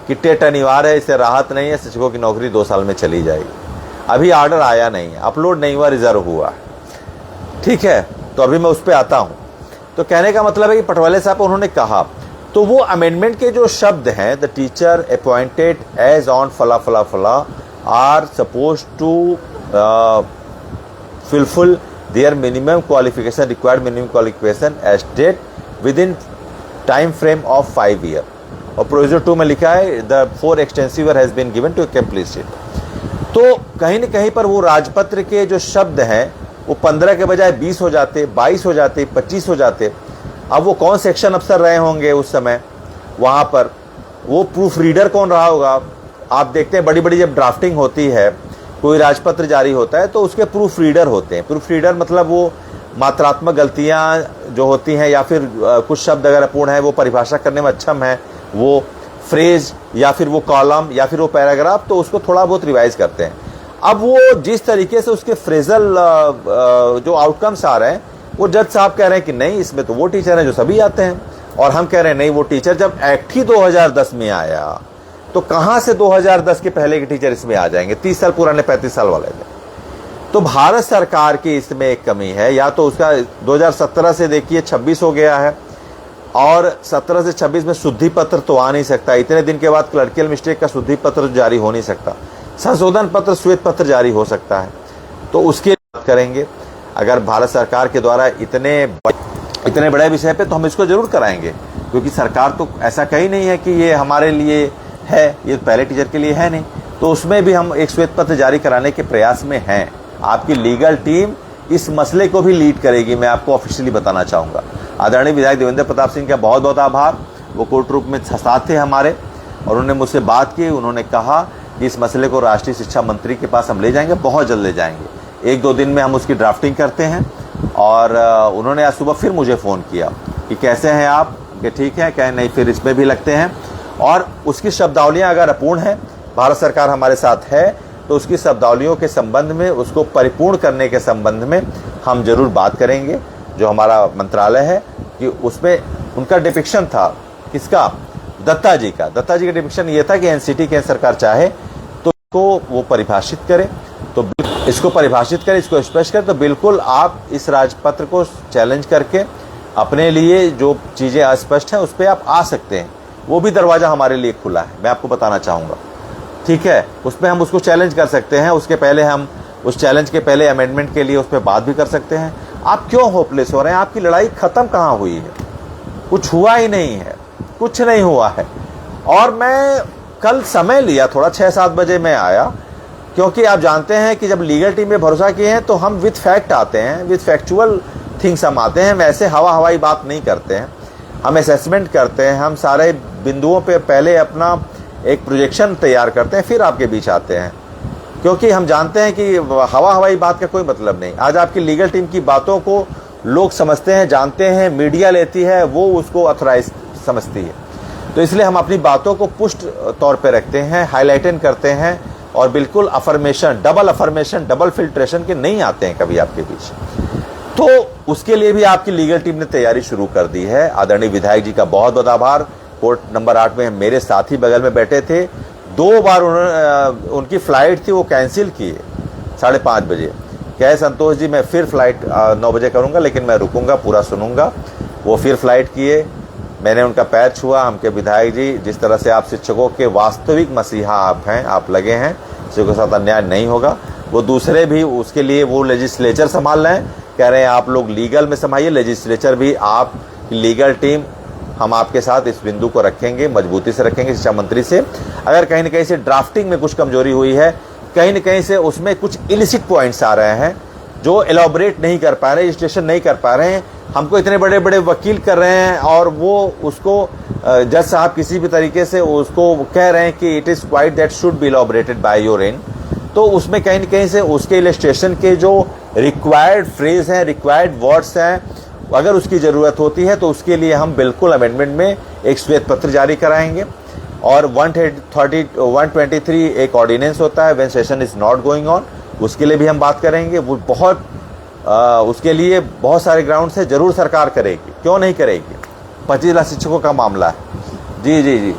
कि टेट अनिवार्य है, इससे राहत नहीं है, शिक्षकों की नौकरी 2 साल में चली जाएगी। अभी ऑर्डर आया नहीं है, अपलोड नहीं हुआ, रिजर्व हुआ। ठीक है, तो अभी मैं उस पर आता हूँ। तो कहने का मतलब है कि पटवाले साहब उन्होंने कहा, तो वो अमेंडमेंट के जो शब्द हैं, the teacher appointed as on फला फला फला are suppose to fulfill their minimum qualification, required minimum qualification as state within time frame of 5 year। और प्रोविजन 2 में लिखा है the 4 extensive year has been given to complete it। तो कहीं न कहीं पर वो राजपत्र के जो शब्द हैं वो 15 के बजाय 20 हो जाते, 22 हो जाते, 25 हो जाते। अब वो कौन सेक्शन अफसर रहे होंगे उस समय वहाँ पर, वो प्रूफ रीडर कौन रहा होगा। आप देखते हैं बड़ी बड़ी जब ड्राफ्टिंग होती है, कोई राजपत्र जारी होता है, तो उसके प्रूफ रीडर होते हैं। प्रूफ रीडर मतलब वो मात्रात्मक गलतियां जो होती हैं या फिर कुछ शब्द अगर अपूर्ण है, वो परिभाषा करने में अक्षम है, वो फ्रेज या फिर वो कॉलम या फिर वो पैराग्राफ, तो उसको थोड़ा बहुत रिवाइज करते हैं। अब वो जिस तरीके से उसके फ्रेजल जो आउटकम्स आ रहे हैं, वो जज साहब कह रहे हैं कि नहीं, इसमें तो वो टीचर हैं जो सभी आते हैं, और हम कह रहे हैं नहीं, वो टीचर जब एक्ट ही 2010 में आया तो कहां से 2010 के पहले के टीचर इसमें आ जाएंगे, 30 साल पुराने 35 साल वाले थे। तो भारत सरकार की इसमें एक कमी है, या तो उसका 2017 से देखिए 26 हो गया है, और 17 से 26 में शुद्धि पत्र तो आ नहीं सकता, इतने दिन के बाद क्लर्कियल मिस्टेक का शुद्धि पत्र जारी हो नहीं सकता, संशोधन पत्र, श्वेत पत्र जारी हो सकता है। तो उसकी बात करेंगे, अगर भारत सरकार के द्वारा इतने बड़े विषय पे, तो हम इसको जरूर कराएंगे, क्योंकि सरकार तो ऐसा कही नहीं है कि ये हमारे लिए है, ये पहले टीचर के लिए है नहीं। तो उसमें भी हम एक श्वेत पत्र जारी कराने के प्रयास में हैं। आपकी लीगल टीम इस मसले को भी लीड करेगी, मैं आपको ऑफिशियली बताना चाहूँगा। आदरणीय विधायक देवेंद्र प्रताप सिंह का बहुत बहुत आभार, वो कोर्ट रूप में साथ थे हमारे, और उन्होंने मुझसे बात की, उन्होंने कहा कि इस मसले को राष्ट्रीय शिक्षा मंत्री के पास हम ले जाएंगे, बहुत जल्द ले जाएंगे, 1-2 दिन में हम उसकी ड्राफ्टिंग करते हैं। और उन्होंने आज सुबह फिर मुझे फ़ोन किया कि कैसे हैं आप, कि ठीक है, कहें नहीं फिर इसमें भी लगते हैं, और उसकी शब्दावलियाँ अगर अपूर्ण हैं, भारत सरकार हमारे साथ है, तो उसकी शब्दावलियों के संबंध में, उसको परिपूर्ण करने के संबंध में हम जरूर बात करेंगे। जो हमारा मंत्रालय है कि उसमें उनका डिपिक्शन था, किसका, दत्ता जी का डिपिक्शन ये था कि एनसीटी केंद्र सरकार चाहे तो इसको वो परिभाषित करे, तो इसको परिभाषित करे, इसको स्पष्ट करे, तो बिल्कुल आप इस राजपत्र को चैलेंज करके अपने लिए जो चीज़ें अस्पष्ट हैं उस पर आप आ सकते हैं। वो भी दरवाज़ा हमारे लिए खुला है, मैं आपको बताना चाहूँगा। ठीक है, उसमें हम उसको चैलेंज कर सकते हैं, उसके पहले हम उस चैलेंज के पहले अमेंडमेंट के लिए उस पर बात भी कर सकते हैं। आप क्यों होपलेस हो रहे हैं? आपकी लड़ाई खत्म कहाँ हुई है? कुछ हुआ ही नहीं है, कुछ नहीं हुआ है। और मैं कल समय लिया थोड़ा, 6-7 बजे मैं आया, क्योंकि आप जानते हैं कि जब लीगल टीम पे भरोसा किए हैं तो हम विथ फैक्ट आते हैं, विथ फैक्चुअल थिंग्स हम आते हैं, हम ऐसे हवाई बात नहीं करते हैं, हम असेसमेंट करते हैं, हम सारे बिंदुओं पे पहले अपना एक प्रोजेक्शन तैयार करते हैं, फिर आपके बीच आते हैं, क्योंकि हम जानते हैं कि हवाई बात का कोई मतलब नहीं। आज आपकी लीगल टीम की बातों को लोग समझते हैं, जानते हैं, मीडिया लेती है, वो उसको अथोराइज समझती है, तो इसलिए हम अपनी बातों को पुष्ट तौर पे रखते हैं, हाईलाइटिंग करते हैं, और बिल्कुल अफर्मेशन, डबल फिल्ट्रेशन के नहीं आते हैं कभी आपके बीच। तो उसके लिए भी आपकी लीगल टीम ने तैयारी शुरू कर दी है। आदरणीय विधायक जी का बहुत बहुत आभार। कोर्ट नंबर 8 में मेरे साथी बगल में बैठे थे, 2 बार उनकी फ्लाइट थी, वो कैंसिल किए 5:30 बजे। कहे संतोष जी मैं फिर फ्लाइट 9 बजे करूंगा, लेकिन मैं रुकूंगा, पूरा सुनूंगा। वो फिर फ्लाइट किए, मैंने उनका पैर छुआ। हमके विधायक जी, जिस तरह से आप शिक्षकों के वास्तविक मसीहा आप हैं, आप लगे हैं, शिक्षकों के साथ अन्याय नहीं होगा। वो दूसरे भी उसके लिए वो लेजिस्लेचर संभाल रहे हैं, कह रहे हैं आप लोग लीगल में संभालिए, लेजिस्लेचर भी, आप लीगल टीम हम आपके साथ इस बिंदु को रखेंगे, मजबूती से रखेंगे शिक्षा मंत्री से। अगर कहीं न कहीं से ड्राफ्टिंग में कुछ कमजोरी हुई है, कहीं न कहीं से उसमें कुछ इलिसिट पॉइंट्स आ रहे हैं जो एलॉबरेट नहीं कर पा रहे, रजिस्ट्रेशन नहीं कर पा रहे हैं, हमको इतने बड़े बड़े वकील कर रहे हैं और वो उसको जज साहब किसी भी तरीके से उसको कह रहे हैं कि it is quite that should be elaborated by your end, तो उसमें कहीं न कहीं से उसके इलस्ट्रेशन के जो रिक्वायर्ड फ्रेज हैं, रिक्वायर्ड वर्ड्स हैं, अगर उसकी ज़रूरत होती है तो उसके लिए हम बिल्कुल अमेंडमेंट में एक श्वेत पत्र जारी कराएंगे। और 123 एक ऑर्डिनेंस होता है when session is not going on, उसके लिए भी हम बात करेंगे। वो बहुत उसके लिए बहुत सारे ग्राउंड से जरूर सरकार करेगी, क्यों नहीं करेगी। 25 लाख शिक्षकों का मामला है। जी जी जी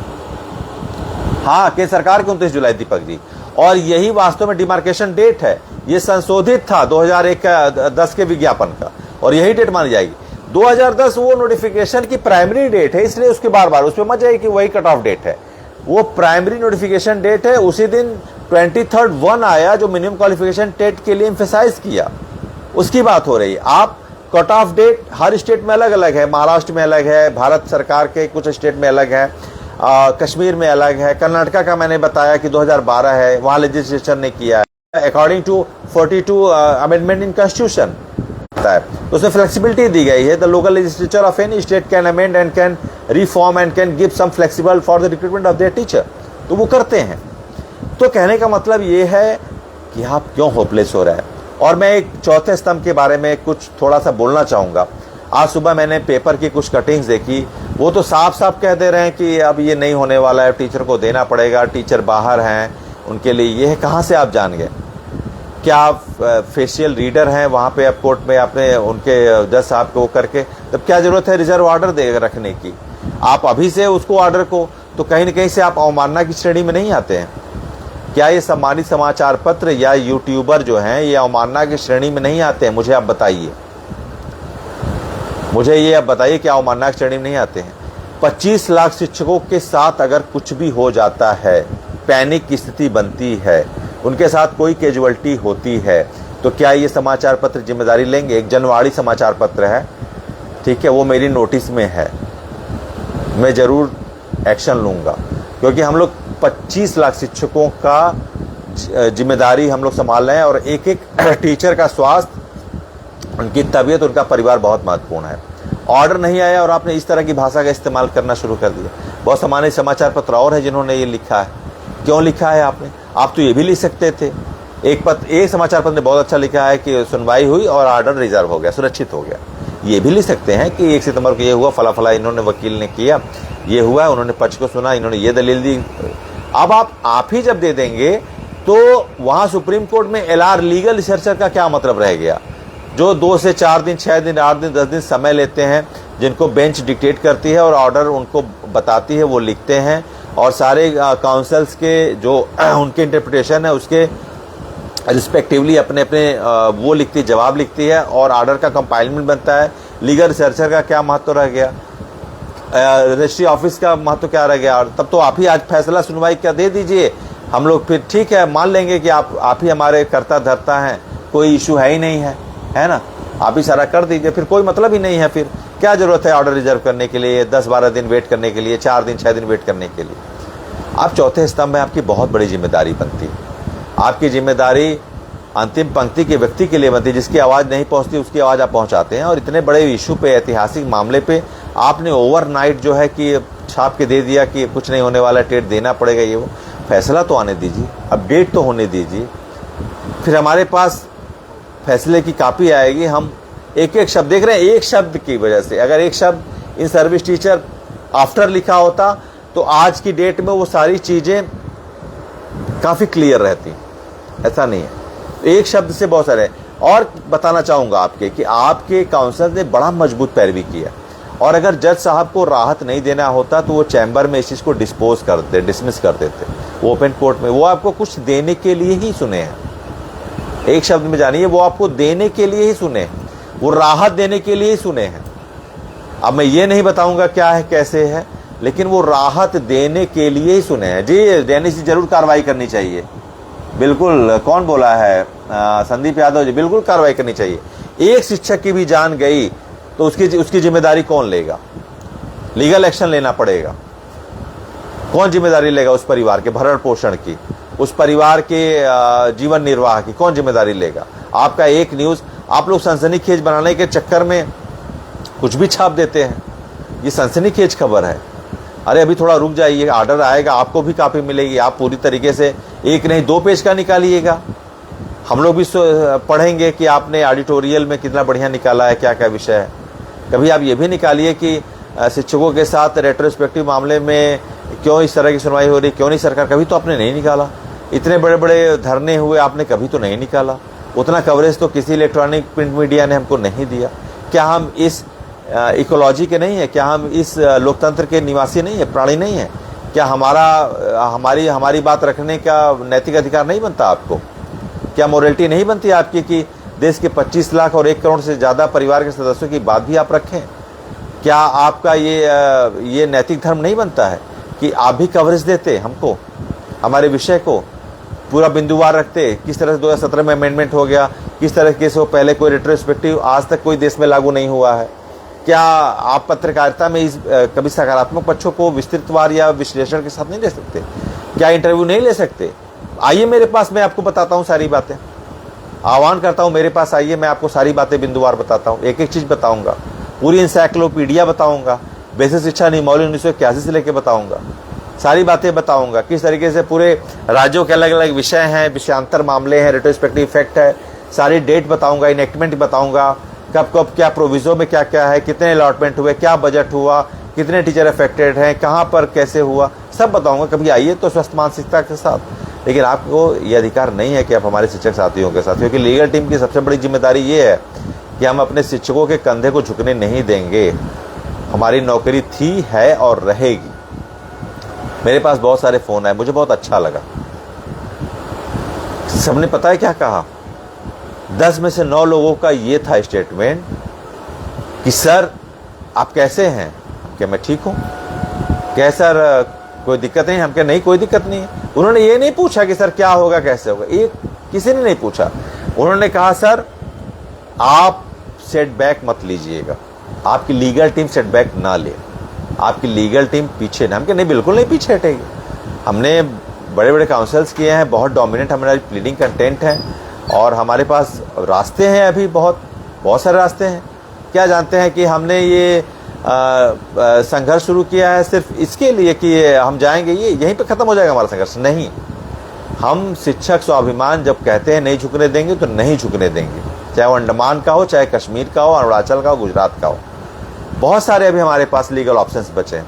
हाँ, केंद्र सरकार की 29 जुलाई दीपक जी, और यही वास्तव में डिमार्केशन डेट है। ये संशोधित था 2010 के विज्ञापन का, और यही डेट मानी जाएगी। 2010 वो नोटिफिकेशन की प्राइमरी डेट है, इसलिए उसके बार बार उस पर मत जाइए कि वही कट ऑफ डेट है। वो प्राइमरी नोटिफिकेशन डेट है। उसी दिन 23rd 1 आया जो मिनिमम क्वालिफिकेशन टेट के लिए एम्फेसाइज किया, उसकी बात हो रही है। आप कट ऑफ डेट हर स्टेट में अलग अलग है, महाराष्ट्र में अलग है, भारत सरकार के कुछ स्टेट में अलग है, कश्मीर में अलग है, कर्नाटका का मैंने बताया कि 2012 है, वहां लेजिस्लेचर ने किया है according to 42 amendment in constitution है, तो उसमें फ्लेक्सिबिलिटी दी गई है। The local legislature of any state can amend and can reform and can give some flexible for the recruitment of their teacher, तो वो करते हैं। तो कहने का मतलब ये है कि आप क्यों होपलेस हो रहे हैं। और मैं एक चौथे स्तंभ के बारे में कुछ थोड़ा सा बोलना चाहूँगा। आज सुबह मैंने पेपर की कुछ कटिंग्स देखी, वो तो साफ साफ कह दे रहे हैं कि अब ये नहीं होने वाला है, टीचर को देना पड़ेगा, टीचर बाहर हैं, उनके लिए ये है। कहाँ से आप जान गए? क्या आप फेशियल रीडर हैं वहाँ पे आप कोर्ट में आपने उनके जज साहब को करके, तब क्या जरूरत है रिजर्व ऑर्डर दे रखने की? आप अभी से उसको ऑर्डर को, तो कहीं न कहीं से आप अवमानना की श्रेणी में नहीं आते हैं क्या? ये सम्मानित समाचार पत्र या यूट्यूबर जो हैं ये अवमानना की श्रेणी में नहीं आते हैं? मुझे आप बताइए, मुझे ये आप बताइए कि अवमानना की श्रेणी में नहीं आते हैं। 25 लाख शिक्षकों के साथ अगर कुछ भी हो जाता है, पैनिक की स्थिति बनती है, उनके साथ कोई कैजुअल्टी होती है, तो क्या ये समाचार पत्र जिम्मेदारी लेंगे? एक जनवाड़ी समाचार पत्र है, ठीक है, वो मेरी नोटिस में है, मैं जरूर एक्शन लूंगा, क्योंकि हम लोग 25 लाख शिक्षकों का जिम्मेदारी हम लोग संभाल रहे हैं, और एक एक टीचर का स्वास्थ्य, उनकी तबीयत, उनका परिवार बहुत महत्वपूर्ण है। ऑर्डर नहीं आया और आपने इस तरह की भाषा का इस्तेमाल करना शुरू कर दिया। बहुत सामान्य समाचार पत्र और है जिन्होंने ये लिखा है। क्यों लिखा है आपने? आप तो ये भी लिख सकते थे। एक समाचार पत्र ने बहुत अच्छा लिखा है कि सुनवाई हुई और ऑर्डर रिजर्व हो गया, सुरक्षित हो गया। ये भी लिख सकते हैं कि 1 सितंबर को ये हुआ, फला फला इन्होंने वकील ने किया, ये हुआ, उन्होंने पक्ष को सुना, इन्होंने ये दलील दी। अब आप ही जब दे देंगे तो वहां सुप्रीम कोर्ट में LR लीगल रिसर्चर का क्या मतलब रह गया, जो 2 से 4 दिन, 6 दिन, 8 दिन, 10 दिन समय लेते हैं, जिनको बेंच डिक्टेट करती है और ऑर्डर उनको बताती है, वो लिखते हैं, और सारे काउंसिल्स के जो उनके इंटरप्रिटेशन है उसके रिस्पेक्टिवली अपने अपने वो लिखती, जवाब लिखती है, और ऑर्डर का कंपाइलमेंट बनता है। लीगल रिसर्चर का क्या महत्व रह गया? रजिस्ट्री ऑफिस का महत्व क्या रह गया? और तब तो आप ही आज फैसला सुनवाई क्या दे दीजिए, हम लोग फिर ठीक है मान लेंगे कि आप ही हमारे कर्ता धर्ता हैं, कोई इशू है ही नहीं है ना, आप ही सारा कर दीजिए, फिर कोई मतलब ही नहीं है। फिर क्या जरूरत है ऑर्डर रिजर्व करने के लिए, 10-12 दिन वेट करने के लिए, 4 दिन 6 दिन वेट करने के लिए? आप चौथे स्तंभ में आपकी बहुत बड़ी जिम्मेदारी बनती है। आपकी जिम्मेदारी अंतिम पंक्ति के व्यक्ति के लिए बनती है, जिसकी आवाज़ नहीं पहुंचती उसकी आवाज़ आप पहुंचाते हैं। और इतने बड़े इशू पे, ऐतिहासिक मामले पे आपने ओवरनाइट जो है कि छाप के दे दिया कि कुछ नहीं होने वाला, टेट देना पड़ेगा, ये वो। फैसला तो आने दीजिए, अपडेट तो होने दीजिए, फिर हमारे पास फैसले की कॉपी आएगी। हम एक एक शब्द देख रहे हैं, एक शब्द की वजह से, अगर एक शब्द इन सर्विस टीचर आफ्टर लिखा होता तो आज की डेट में वो सारी चीज़ें काफ़ी क्लियर रहती। ऐसा नहीं है, एक शब्द से बहुत सारे। और बताना चाहूँगा आपके कि आपके काउंसिल ने बड़ा मजबूत पैरवी किया, और अगर जज साहब को राहत नहीं देना होता तो वो चैम्बर में इस चीज़ को डिस्पोज कर देते, डिसमिस कर देते, ओपन कोर्ट में। वो आपको कुछ देने के लिए ही सुने हैं, एक शब्द में जानिए, वो आपको देने के लिए ही सुने हैं, वो राहत देने के लिए ही सुने हैं। अब मैं ये नहीं बताऊंगा क्या है कैसे है, लेकिन वो राहत देने के लिए ही सुने हैं। जी डैनिश जी, जरूर कार्रवाई करनी चाहिए, बिल्कुल। कौन बोला है? संदीप यादव जी, बिल्कुल कार्रवाई करनी चाहिए। एक शिक्षक की भी जान गई तो उसकी जिम्मेदारी कौन लेगा? लीगल एक्शन लेना पड़ेगा। कौन जिम्मेदारी लेगा उस परिवार के भरण पोषण की, उस परिवार के जीवन निर्वाह की कौन जिम्मेदारी लेगा? आपका एक न्यूज आप लोग सनसनीखेज बनाने के चक्कर में कुछ भी छाप देते हैं, ये सनसनीखेज खबर है। अरे अभी थोड़ा रुक जाइए, ऑर्डर आएगा, आपको भी कॉपी मिलेगी, आप पूरी तरीके से एक नहीं 2 पेज का निकालिएगा। हम लोग भी पढ़ेंगे कि आपने ऑडिटोरियल में कितना बढ़िया निकाला है, क्या क्या विषय है। कभी आप ये भी निकालिए कि शिक्षकों के साथ रेट्रोस्पेक्टिव मामले में क्यों इस तरह की सुनवाई हो रही, क्यों नहीं सरकार, कभी तो आपने नहीं निकाला। इतने बड़े बड़े धरने हुए, आपने कभी तो नहीं निकाला। उतना कवरेज तो किसी इलेक्ट्रॉनिक प्रिंट मीडिया ने हमको नहीं दिया। क्या हम इस इकोलॉजी के नहीं है? क्या हम इस लोकतंत्र के निवासी नहीं है, प्राणी नहीं है? क्या हमारी बात रखने का नैतिक अधिकार नहीं बनता आपको? क्या मोरलिटी नहीं बनती आपकी कि देश के 25 लाख और 1 करोड़ से ज़्यादा परिवार के सदस्यों की बात भी आप रखें? क्या आपका ये नैतिक धर्म नहीं बनता है कि आप भी कवरेज देते हमको, हमारे विषय को पूरा बिंदुवार रखते? किस तरह से 2017 में अमेंडमेंट हो गया, किस तरह से पहले कोई रेट्रोस्पेक्टिव आज तक कोई देश में लागू नहीं हुआ है। क्या आप पत्रकारिता में इस कभी सकारात्मक पक्षों को विस्तृतवार या विश्लेषण के साथ नहीं ले सकते? क्या इंटरव्यू नहीं ले सकते? आइए मेरे पास, मैं आपको बताता हूँ सारी बातें। आह्वान करता हूँ, मेरे पास आइए, मैं आपको सारी बातें बिंदुवार बताता हूँ, एक एक चीज बताऊंगा, पूरी इंसाइक्लोपीडिया बताऊंगा, बेसिक शिक्षा नियमावली 1981 से लेकर बताऊंगा, सारी बातें बताऊंगा। किस तरीके से पूरे राज्यों के अलग अलग विषय हैं, विषयांतर मामले हैं, रेट्रोस्पेक्टिव इफेक्ट है, सारी डेट बताऊंगा, इनेक्टमेंट बताऊंगा, कब कब क्या प्रोविजो में क्या क्या है, कितने अलॉटमेंट हुए, क्या बजट हुआ, कितने टीचर अफेक्टेड हैं, कहाँ पर कैसे हुआ, सब बताऊंगा। कभी आइए तो स्वस्थ मानसिकता के साथ। लेकिन आपको ये अधिकार नहीं है कि आप हमारे शिक्षक साथियों के साथ, क्योंकि लीगल टीम की सबसे बड़ी जिम्मेदारी ये है कि हम अपने शिक्षकों के कंधे को झुकने नहीं देंगे। हमारी नौकरी थी, है और रहेगी। मेरे पास बहुत सारे फोन आए, मुझे बहुत अच्छा लगा। सबने पता है क्या कहा? 10 में से 9 लोगों का ये था स्टेटमेंट कि सर आप कैसे हैं? क्या मैं ठीक हूं? क्या सर कोई दिक्कत नहीं? हम क्या नहीं, कोई दिक्कत नहीं है। उन्होंने ये नहीं पूछा कि सर क्या होगा, कैसे होगा, एक किसी ने नहीं पूछा। उन्होंने कहा सर आप सेटबैक मत लीजिएगा, आपकी लीगल टीम सेटबैक ना ले, आपकी लीगल टीम पीछे ना। हम क्या नहीं, बिल्कुल नहीं पीछे हटेगी। हमने बड़े बड़े काउंसिल्स किए हैं, बहुत डोमिनेंट हमारी प्लीडिंग कंटेंट है और हमारे पास रास्ते हैं, अभी बहुत सारे रास्ते हैं। क्या जानते हैं कि हमने ये संघर्ष शुरू किया है सिर्फ इसके लिए कि हम जाएंगे ये यहीं पे खत्म हो जाएगा हमारा संघर्ष? नहीं, हम शिक्षक स्वाभिमान जब कहते हैं नहीं झुकने देंगे तो नहीं झुकने देंगे, चाहे वो अंडमान का हो, चाहे कश्मीर का हो, अरुणाचल का हो, गुजरात का हो। बहुत सारे अभी हमारे पास लीगल ऑप्शंस बचे हैं।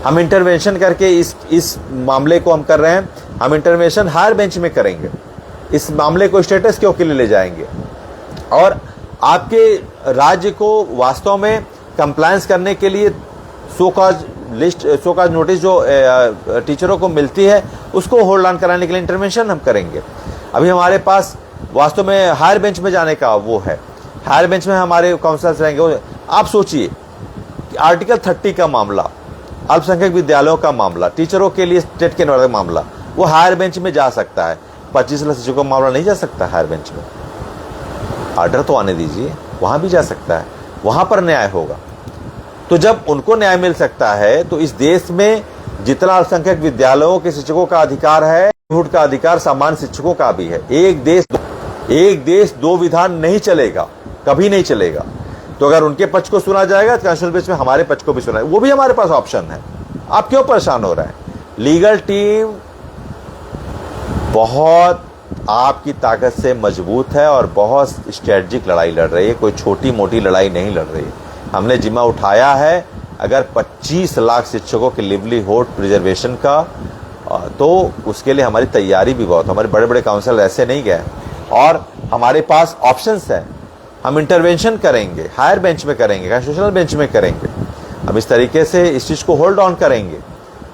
हम इंटरवेंशन करके इस मामले को हम कर रहे हैं। हम इंटरवेंशन हायर बेंच में करेंगे, इस मामले को स्टेटस के लिए ले जाएंगे और आपके राज्य को वास्तव में कंप्लायंस करने के लिए शोकाज नोटिस जो टीचरों को मिलती है उसको होल्ड ऑन कराने के लिए इंटरवेंशन हम करेंगे। अभी हमारे पास वास्तव में हायर बेंच में जाने का वो है, हायर बेंच में हमारे काउंसिलर्स रहेंगे। आप सोचिए कि आर्टिकल 30 का मामला, अल्पसंख्यक विद्यालयों का मामला, टीचरों के लिए स्टेट के का मामला, वो हायर बेंच में जा सकता है। 25 लाख शिक्षकों का मामला नहीं जा सकता हायर बेंच में? ऑर्डर तो आने दीजिए, वहां भी जा सकता है, वहां पर न्याय होगा। तो जब उनको न्याय मिल सकता है तो इस देश में जितना अल्पसंख्यक विद्यालयों के शिक्षकों का अधिकार है, वोट का अधिकार सामान्य शिक्षकों का भी है। एक देश दो विधान नहीं चलेगा, कभी नहीं चलेगा। तो अगर उनके पक्ष को सुना जाएगा तो कॉन्स्टिट्यूशनल बेंच में हमारे पक्ष को भी सुना, वो भी हमारे पास ऑप्शन है। आप क्यों परेशान हो रहे हैं? लीगल टीम बहुत आपकी ताकत से मजबूत है और बहुत स्ट्रेटजिक लड़ाई लड़ रही है, कोई छोटी मोटी लड़ाई नहीं लड़ रही है। हमने जिम्मा उठाया है अगर 25 लाख शिक्षकों के लिवलीहुड प्रिजर्वेशन का, तो उसके लिए हमारी तैयारी भी बहुत। हमारे बड़े बड़े काउंसिल ऐसे नहीं गए और हमारे पास ऑप्शंस हैं। हम इंटरवेंशन करेंगे, हायर बेंच में करेंगे, कॉन्स्टिट्यूशनल बेंच में करेंगे। हम इस तरीके से इस चीज को होल्ड ऑन करेंगे।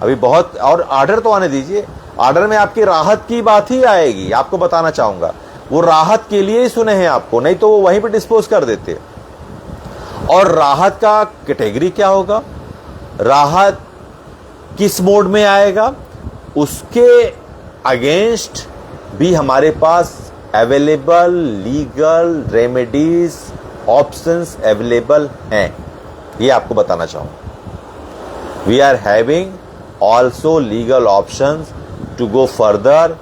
अभी बहुत, और ऑर्डर तो आने दीजिए। ऑर्डर में आपकी राहत की बात ही आएगी। आपको बताना चाहूंगा वो राहत के लिए ही सुने हैं आपको, नहीं तो वो वहीं पे डिस्पोज कर देते। और राहत का कैटेगरी क्या होगा, राहत किस मोड में आएगा, उसके अगेंस्ट भी हमारे पास available legal remedies options available हैं। ये आपको बताना चाहूंगा। We are having also legal options to go further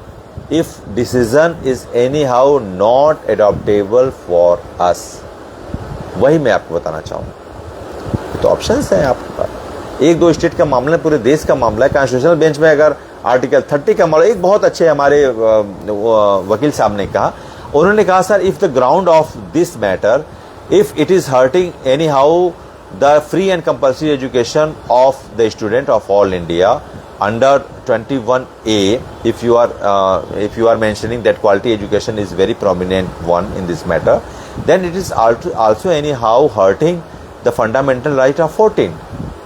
if decision is anyhow not adoptable for us. वही मैं आपको बताना चाहूँगा। तो ऑप्शंस हैं आपके पास। एक दो स्टेट का मामला, पूरे देश का मामला है। कॉन्स्टिट्यूशनल बेंच में अगर आर्टिकल 30 का मामला, एक बहुत अच्छे हमारे वकील साहब ने कहा, उन्होंने कहा sir if the ground of this matter, if it is hurting any how the free and compulsory education of the student of all India under 21A, if you are mentioning that quality education is very prominent one in this matter, then it is also anyhow hurting the fundamental right of 14.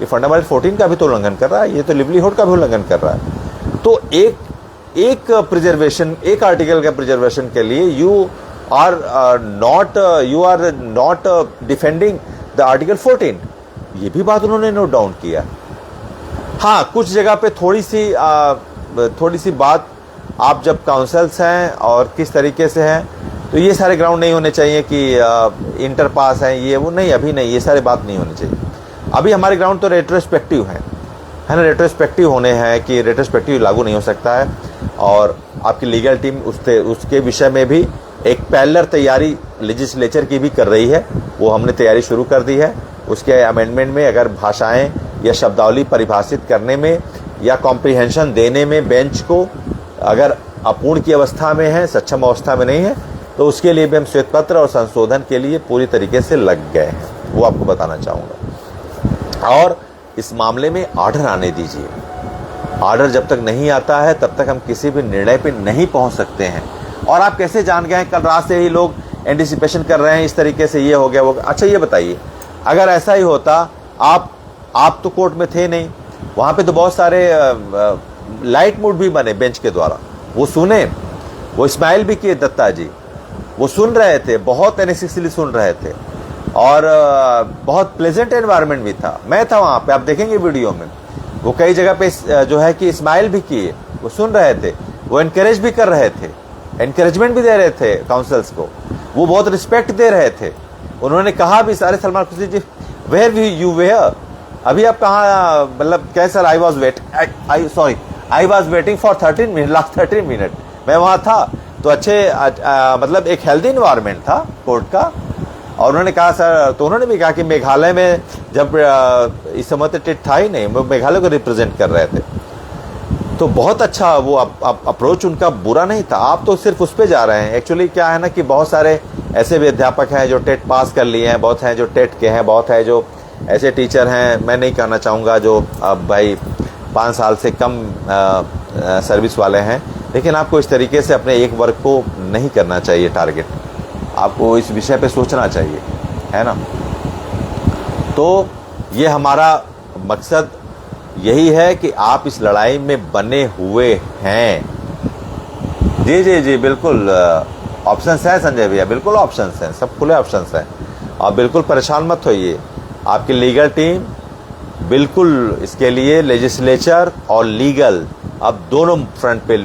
ये fundamental 14 का भी तो उल्लंघन कर रहा है, ये तो livelihood का भी उल्लंघन कर रहा है। तो एक प्रिजर्वेशन, एक आर्टिकल का प्रिजर्वेशन के लिए you are not defending the article 14, ये भी बात उन्होंने नोट डाउन किया। हाँ, कुछ जगह पे थोड़ी सी बात, आप जब काउंसिल्स हैं और किस तरीके से हैं, तो ये सारे ग्राउंड नहीं होने चाहिए कि इंटर पास हैं, ये वो नहीं, अभी नहीं, ये सारे बात नहीं होनी चाहिए। अभी हमारे ग्राउंड तो रेट्रोस्पेक्टिव है ना, रेट्रोस्पेक्टिव होने हैं कि रेट्रोस्पेक्टिव लागू नहीं हो सकता है। और आपकी लीगल टीम उसके विषय में भी एक पैरेलल तैयारी लेजिस्लेचर की भी कर रही है, वो हमने तैयारी शुरू कर दी है। उसके अमेंडमेंट में अगर भाषाएं या शब्दावली परिभाषित करने में या कॉम्प्रिहेंशन देने में बेंच को अगर अपूर्ण की अवस्था में है, सक्षम अवस्था में नहीं है, तो उसके लिए भी हम श्वेत पत्र और संशोधन के लिए पूरी तरीके से लग गए हैं, वो आपको बताना चाहूँगा। और इस मामले में ऑर्डर आने दीजिए। ऑर्डर जब तक नहीं आता है तब तक हम किसी भी निर्णय पर नहीं पहुँच सकते हैं। और आप कैसे जान गए हैं? कल रात से ही लोग एंटिसिपेशन कर रहे हैं इस तरीके से, ये हो गया वो। अच्छा ये बताइए, अगर ऐसा ही होता, आप तो कोर्ट में थे नहीं, वहाँ पे तो बहुत सारे लाइट मूड भी बने बेंच के द्वारा, वो सुने, वो स्माइल भी किए दत्ता जी, वो सुन रहे थे, बहुत एनेक्सिकली सुन रहे थे, और बहुत प्लेजेंट एनवायरनमेंट भी था। मैं था वहाँ पे, आप देखेंगे वीडियो में, वो कई जगह पे जो है कि स्माइल भी किए, वो सुन रहे थे, वो इनकरेज भी कर रहे थे, एनकरेजमेंट भी दे रहे थे काउंसिल्स को, वो बहुत रिस्पेक्ट दे रहे थे। उन्होंने कहा भी, सारे सलमान खुर्शीद जी, वेयर वी यू वेयर, अभी आप कहाँ, मतलब क्या sir, I was waiting for 13 minute, last 13 minute मैं वहाँ था। तो अच्छे मतलब एक हेल्दी इन्वायरमेंट था कोर्ट का। और उन्होंने कहा सर, तो उन्होंने भी कहा कि मेघालय में जब इस समय तो टेट था ही नहीं, वो मेघालय को रिप्रेजेंट कर रहे थे, तो बहुत अच्छा वो अप्रोच उनका बुरा नहीं था। आप तो सिर्फ उस पर जा रहे हैं। एक्चुअली क्या है ना कि बहुत सारे ऐसे भी अध्यापक हैं जो टेट पास कर लिए हैं, बहुत हैं जो टेट के हैं, बहुत है जो ऐसे टीचर हैं, मैं नहीं कहना चाहूँगा जो अब भाई 5 साल से कम सर्विस वाले हैं, लेकिन आपको इस तरीके से अपने एक वर्ग को नहीं करना चाहिए टारगेट, आपको इस विषय पे सोचना चाहिए, है ना। तो ये हमारा मकसद यही है कि आप इस लड़ाई में बने हुए हैं। जी जी जी, बिल्कुल ऑप्शंस हैं संजय भैया, बिल्कुल ऑप्शंस हैं, सब खुले ऑप्शंस हैं, और बिल्कुल परेशान मत होइए। आपकी लीगल टीम बिल्कुल इसके लिए लेजिस्लेचर और लीगल अब दोनों फ्रंट पे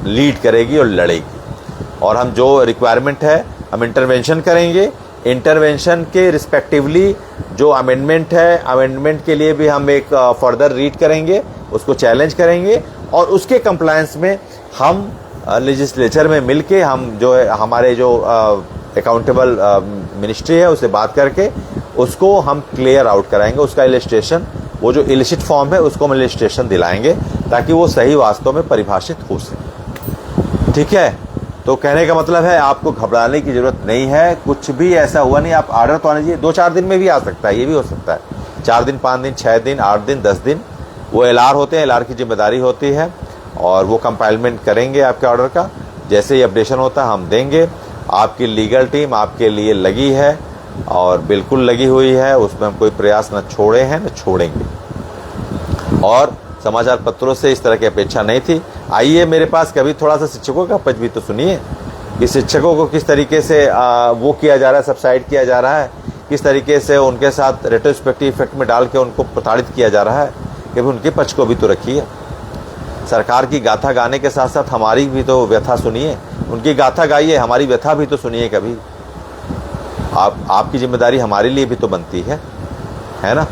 लीड करेगी और लड़ेगी। और हम जो रिक्वायरमेंट है हम इंटरवेंशन करेंगे, इंटरवेंशन के रिस्पेक्टिवली जो अमेंडमेंट है, अमेंडमेंट के लिए भी हम एक फर्दर रीड करेंगे, उसको चैलेंज करेंगे, और उसके कंप्लायंस में हम लेजिस्लेचर में मिलके हम जो है हमारे जो अकाउंटेबल मिनिस्ट्री है उससे बात करके उसको हम क्लियर आउट कराएंगे। उसका इलिस्ट्रेशन, वो जो इलिसिट फॉर्म है उसको हम इलिस्ट्रेशन दिलाएंगे ताकि वो सही वास्तव में परिभाषित हो सके। ठीक है, तो कहने का मतलब है आपको घबराने की जरूरत नहीं है, कुछ भी ऐसा हुआ नहीं। आप ऑर्डर तो आने दीजिए, 2-4 दिन में भी आ सकता है, ये भी हो सकता है, 4 दिन, 5 दिन, 6 दिन, 8 दिन, 10 दिन, वो एलआर होते हैं, एलआर की जिम्मेदारी होती है, और वो कंपाइलमेंट करेंगे आपके ऑर्डर का। जैसे ही अपडेशन होता है हम देंगे। आपकी लीगल टीम आपके लिए लगी है और बिल्कुल लगी हुई है, उसमें हम कोई प्रयास न छोड़े हैं न छोड़ेंगे। और समाचार पत्रों से इस तरह की अपेक्षा नहीं थी। आइए मेरे पास कभी थोड़ा सा शिक्षकों का पक्ष भी तो सुनिए कि शिक्षकों को किस तरीके से वो किया जा रहा है, सबसाइड किया जा रहा है, किस तरीके से उनके साथ रेट्रोस्पेक्टिव इफेक्ट में डाल के उनको प्रताड़ित किया जा रहा है, कि उनके पक्ष को भी तो रखिए। सरकार की गाथा गाने के साथ साथ हमारी भी तो व्यथा सुनिए, उनकी गाथा गाइए, हमारी व्यथा भी तो सुनिए कभी। आपकी जिम्मेदारी हमारे लिए भी तो बनती है ना,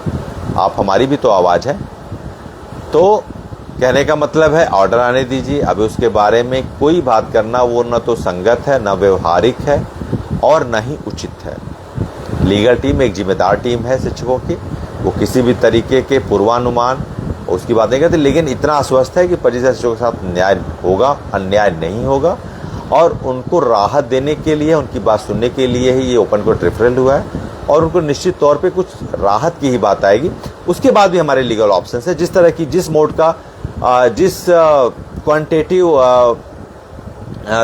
आप हमारी भी तो आवाज़ है। तो कहने का मतलब है ऑर्डर आने दीजिए। अभी उसके बारे में कोई बात करना वो न तो संगत है, न व्यवहारिक है और न ही उचित है। लीगल टीम एक जिम्मेदार टीम है शिक्षकों की, वो किसी भी तरीके के पूर्वानुमान उसकी बात नहीं करती, लेकिन इतना आश्वस्त है कि 25 शिक्षकों के साथ न्याय होगा, अन्याय नहीं होगा। और उनको राहत देने के लिए, उनकी बात सुनने के लिए ही ये ओपन कोर्ट रेफरल हुआ है और उनको निश्चित तौर पे कुछ राहत की ही बात आएगी। उसके बाद भी हमारे लीगल ऑप्शंस है, जिस तरह की जिस मोड का जिस क्वांटिटेटिव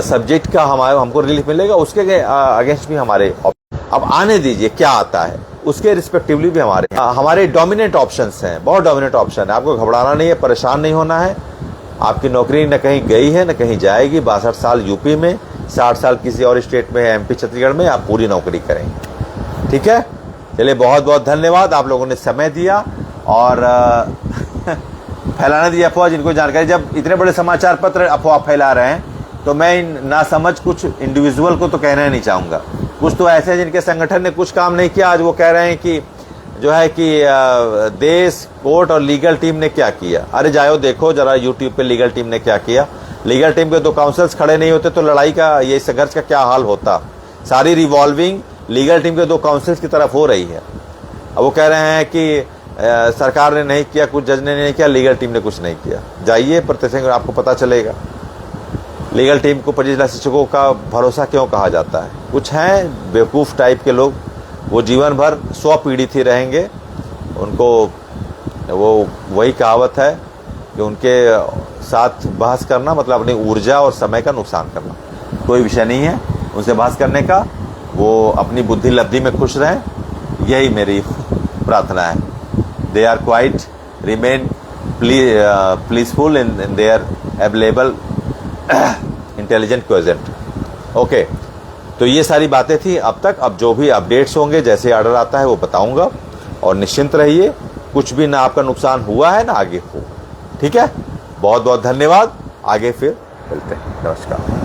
सब्जेक्ट का हमको रिलीफ मिलेगा उसके अगेंस्ट भी हमारे अब आने दीजिए क्या आता है उसके रिस्पेक्टिवली भी हमारे डोमिनेंट ऑप्शंस हैं, बहुत डोमिनेंट ऑप्शन है। आपको घबराना नहीं है, परेशान नहीं होना है। आपकी नौकरी न कहीं गई है न कहीं जाएगी। 62 साल यूपी में, 60 साल किसी और स्टेट में, एमपी छत्तीसगढ़ में आप पूरी नौकरी करेंगे। ठीक है, चलिए बहुत बहुत धन्यवाद, आप लोगों ने समय दिया और फैलाने दी अफवाह जिनको जानकारी। जब इतने बड़े समाचार पत्र अफवाह फैला रहे हैं तो मैं ना समझ कुछ इंडिविजुअल को तो कहना नहीं चाहूँगा। कुछ तो ऐसे हैं जिनके संगठन ने कुछ काम नहीं किया, आज वो कह रहे हैं कि जो है कि देश, कोर्ट और लीगल टीम ने क्या किया। अरे जाओ देखो जरा यूट्यूब पे लीगल टीम ने क्या किया। लीगल टीम के 2 काउंसिल्स खड़े नहीं होते तो लड़ाई का, ये संघर्ष का क्या हाल होता। सारी रिवॉल्विंग लीगल टीम के 2 काउंसिल्स की तरफ हो रही है। अब वो कह रहे हैं कि सरकार ने नहीं किया, कुछ जज ने नहीं किया, लीगल टीम ने कुछ नहीं किया। जाइए प्रत्यक्ष आपको पता चलेगा लीगल टीम को 25 लाख शिक्षकों का भरोसा क्यों कहा जाता है। कुछ हैं बेवकूफ़ टाइप के लोग, वो जीवन भर स्वपीड़ित ही रहेंगे। उनको वो वही कहावत है कि उनके साथ बहस करना मतलब अपनी ऊर्जा और समय का नुकसान करना। कोई विषय नहीं है उनसे बहस करने का, वो अपनी बुद्धि लब्धि में खुश रहें, यही मेरी प्रार्थना है। They are quite remain peaceful in their available intelligent quiescent. Okay, तो ये सारी बातें थी अब तक। अब जो भी अपडेट्स होंगे, जैसे ऑर्डर आता है वो बताऊंगा और निश्चिंत रहिए, कुछ भी ना आपका नुकसान हुआ है ना आगे हो। ठीक है, बहुत बहुत धन्यवाद, आगे फिर मिलते हैं, नमस्कार।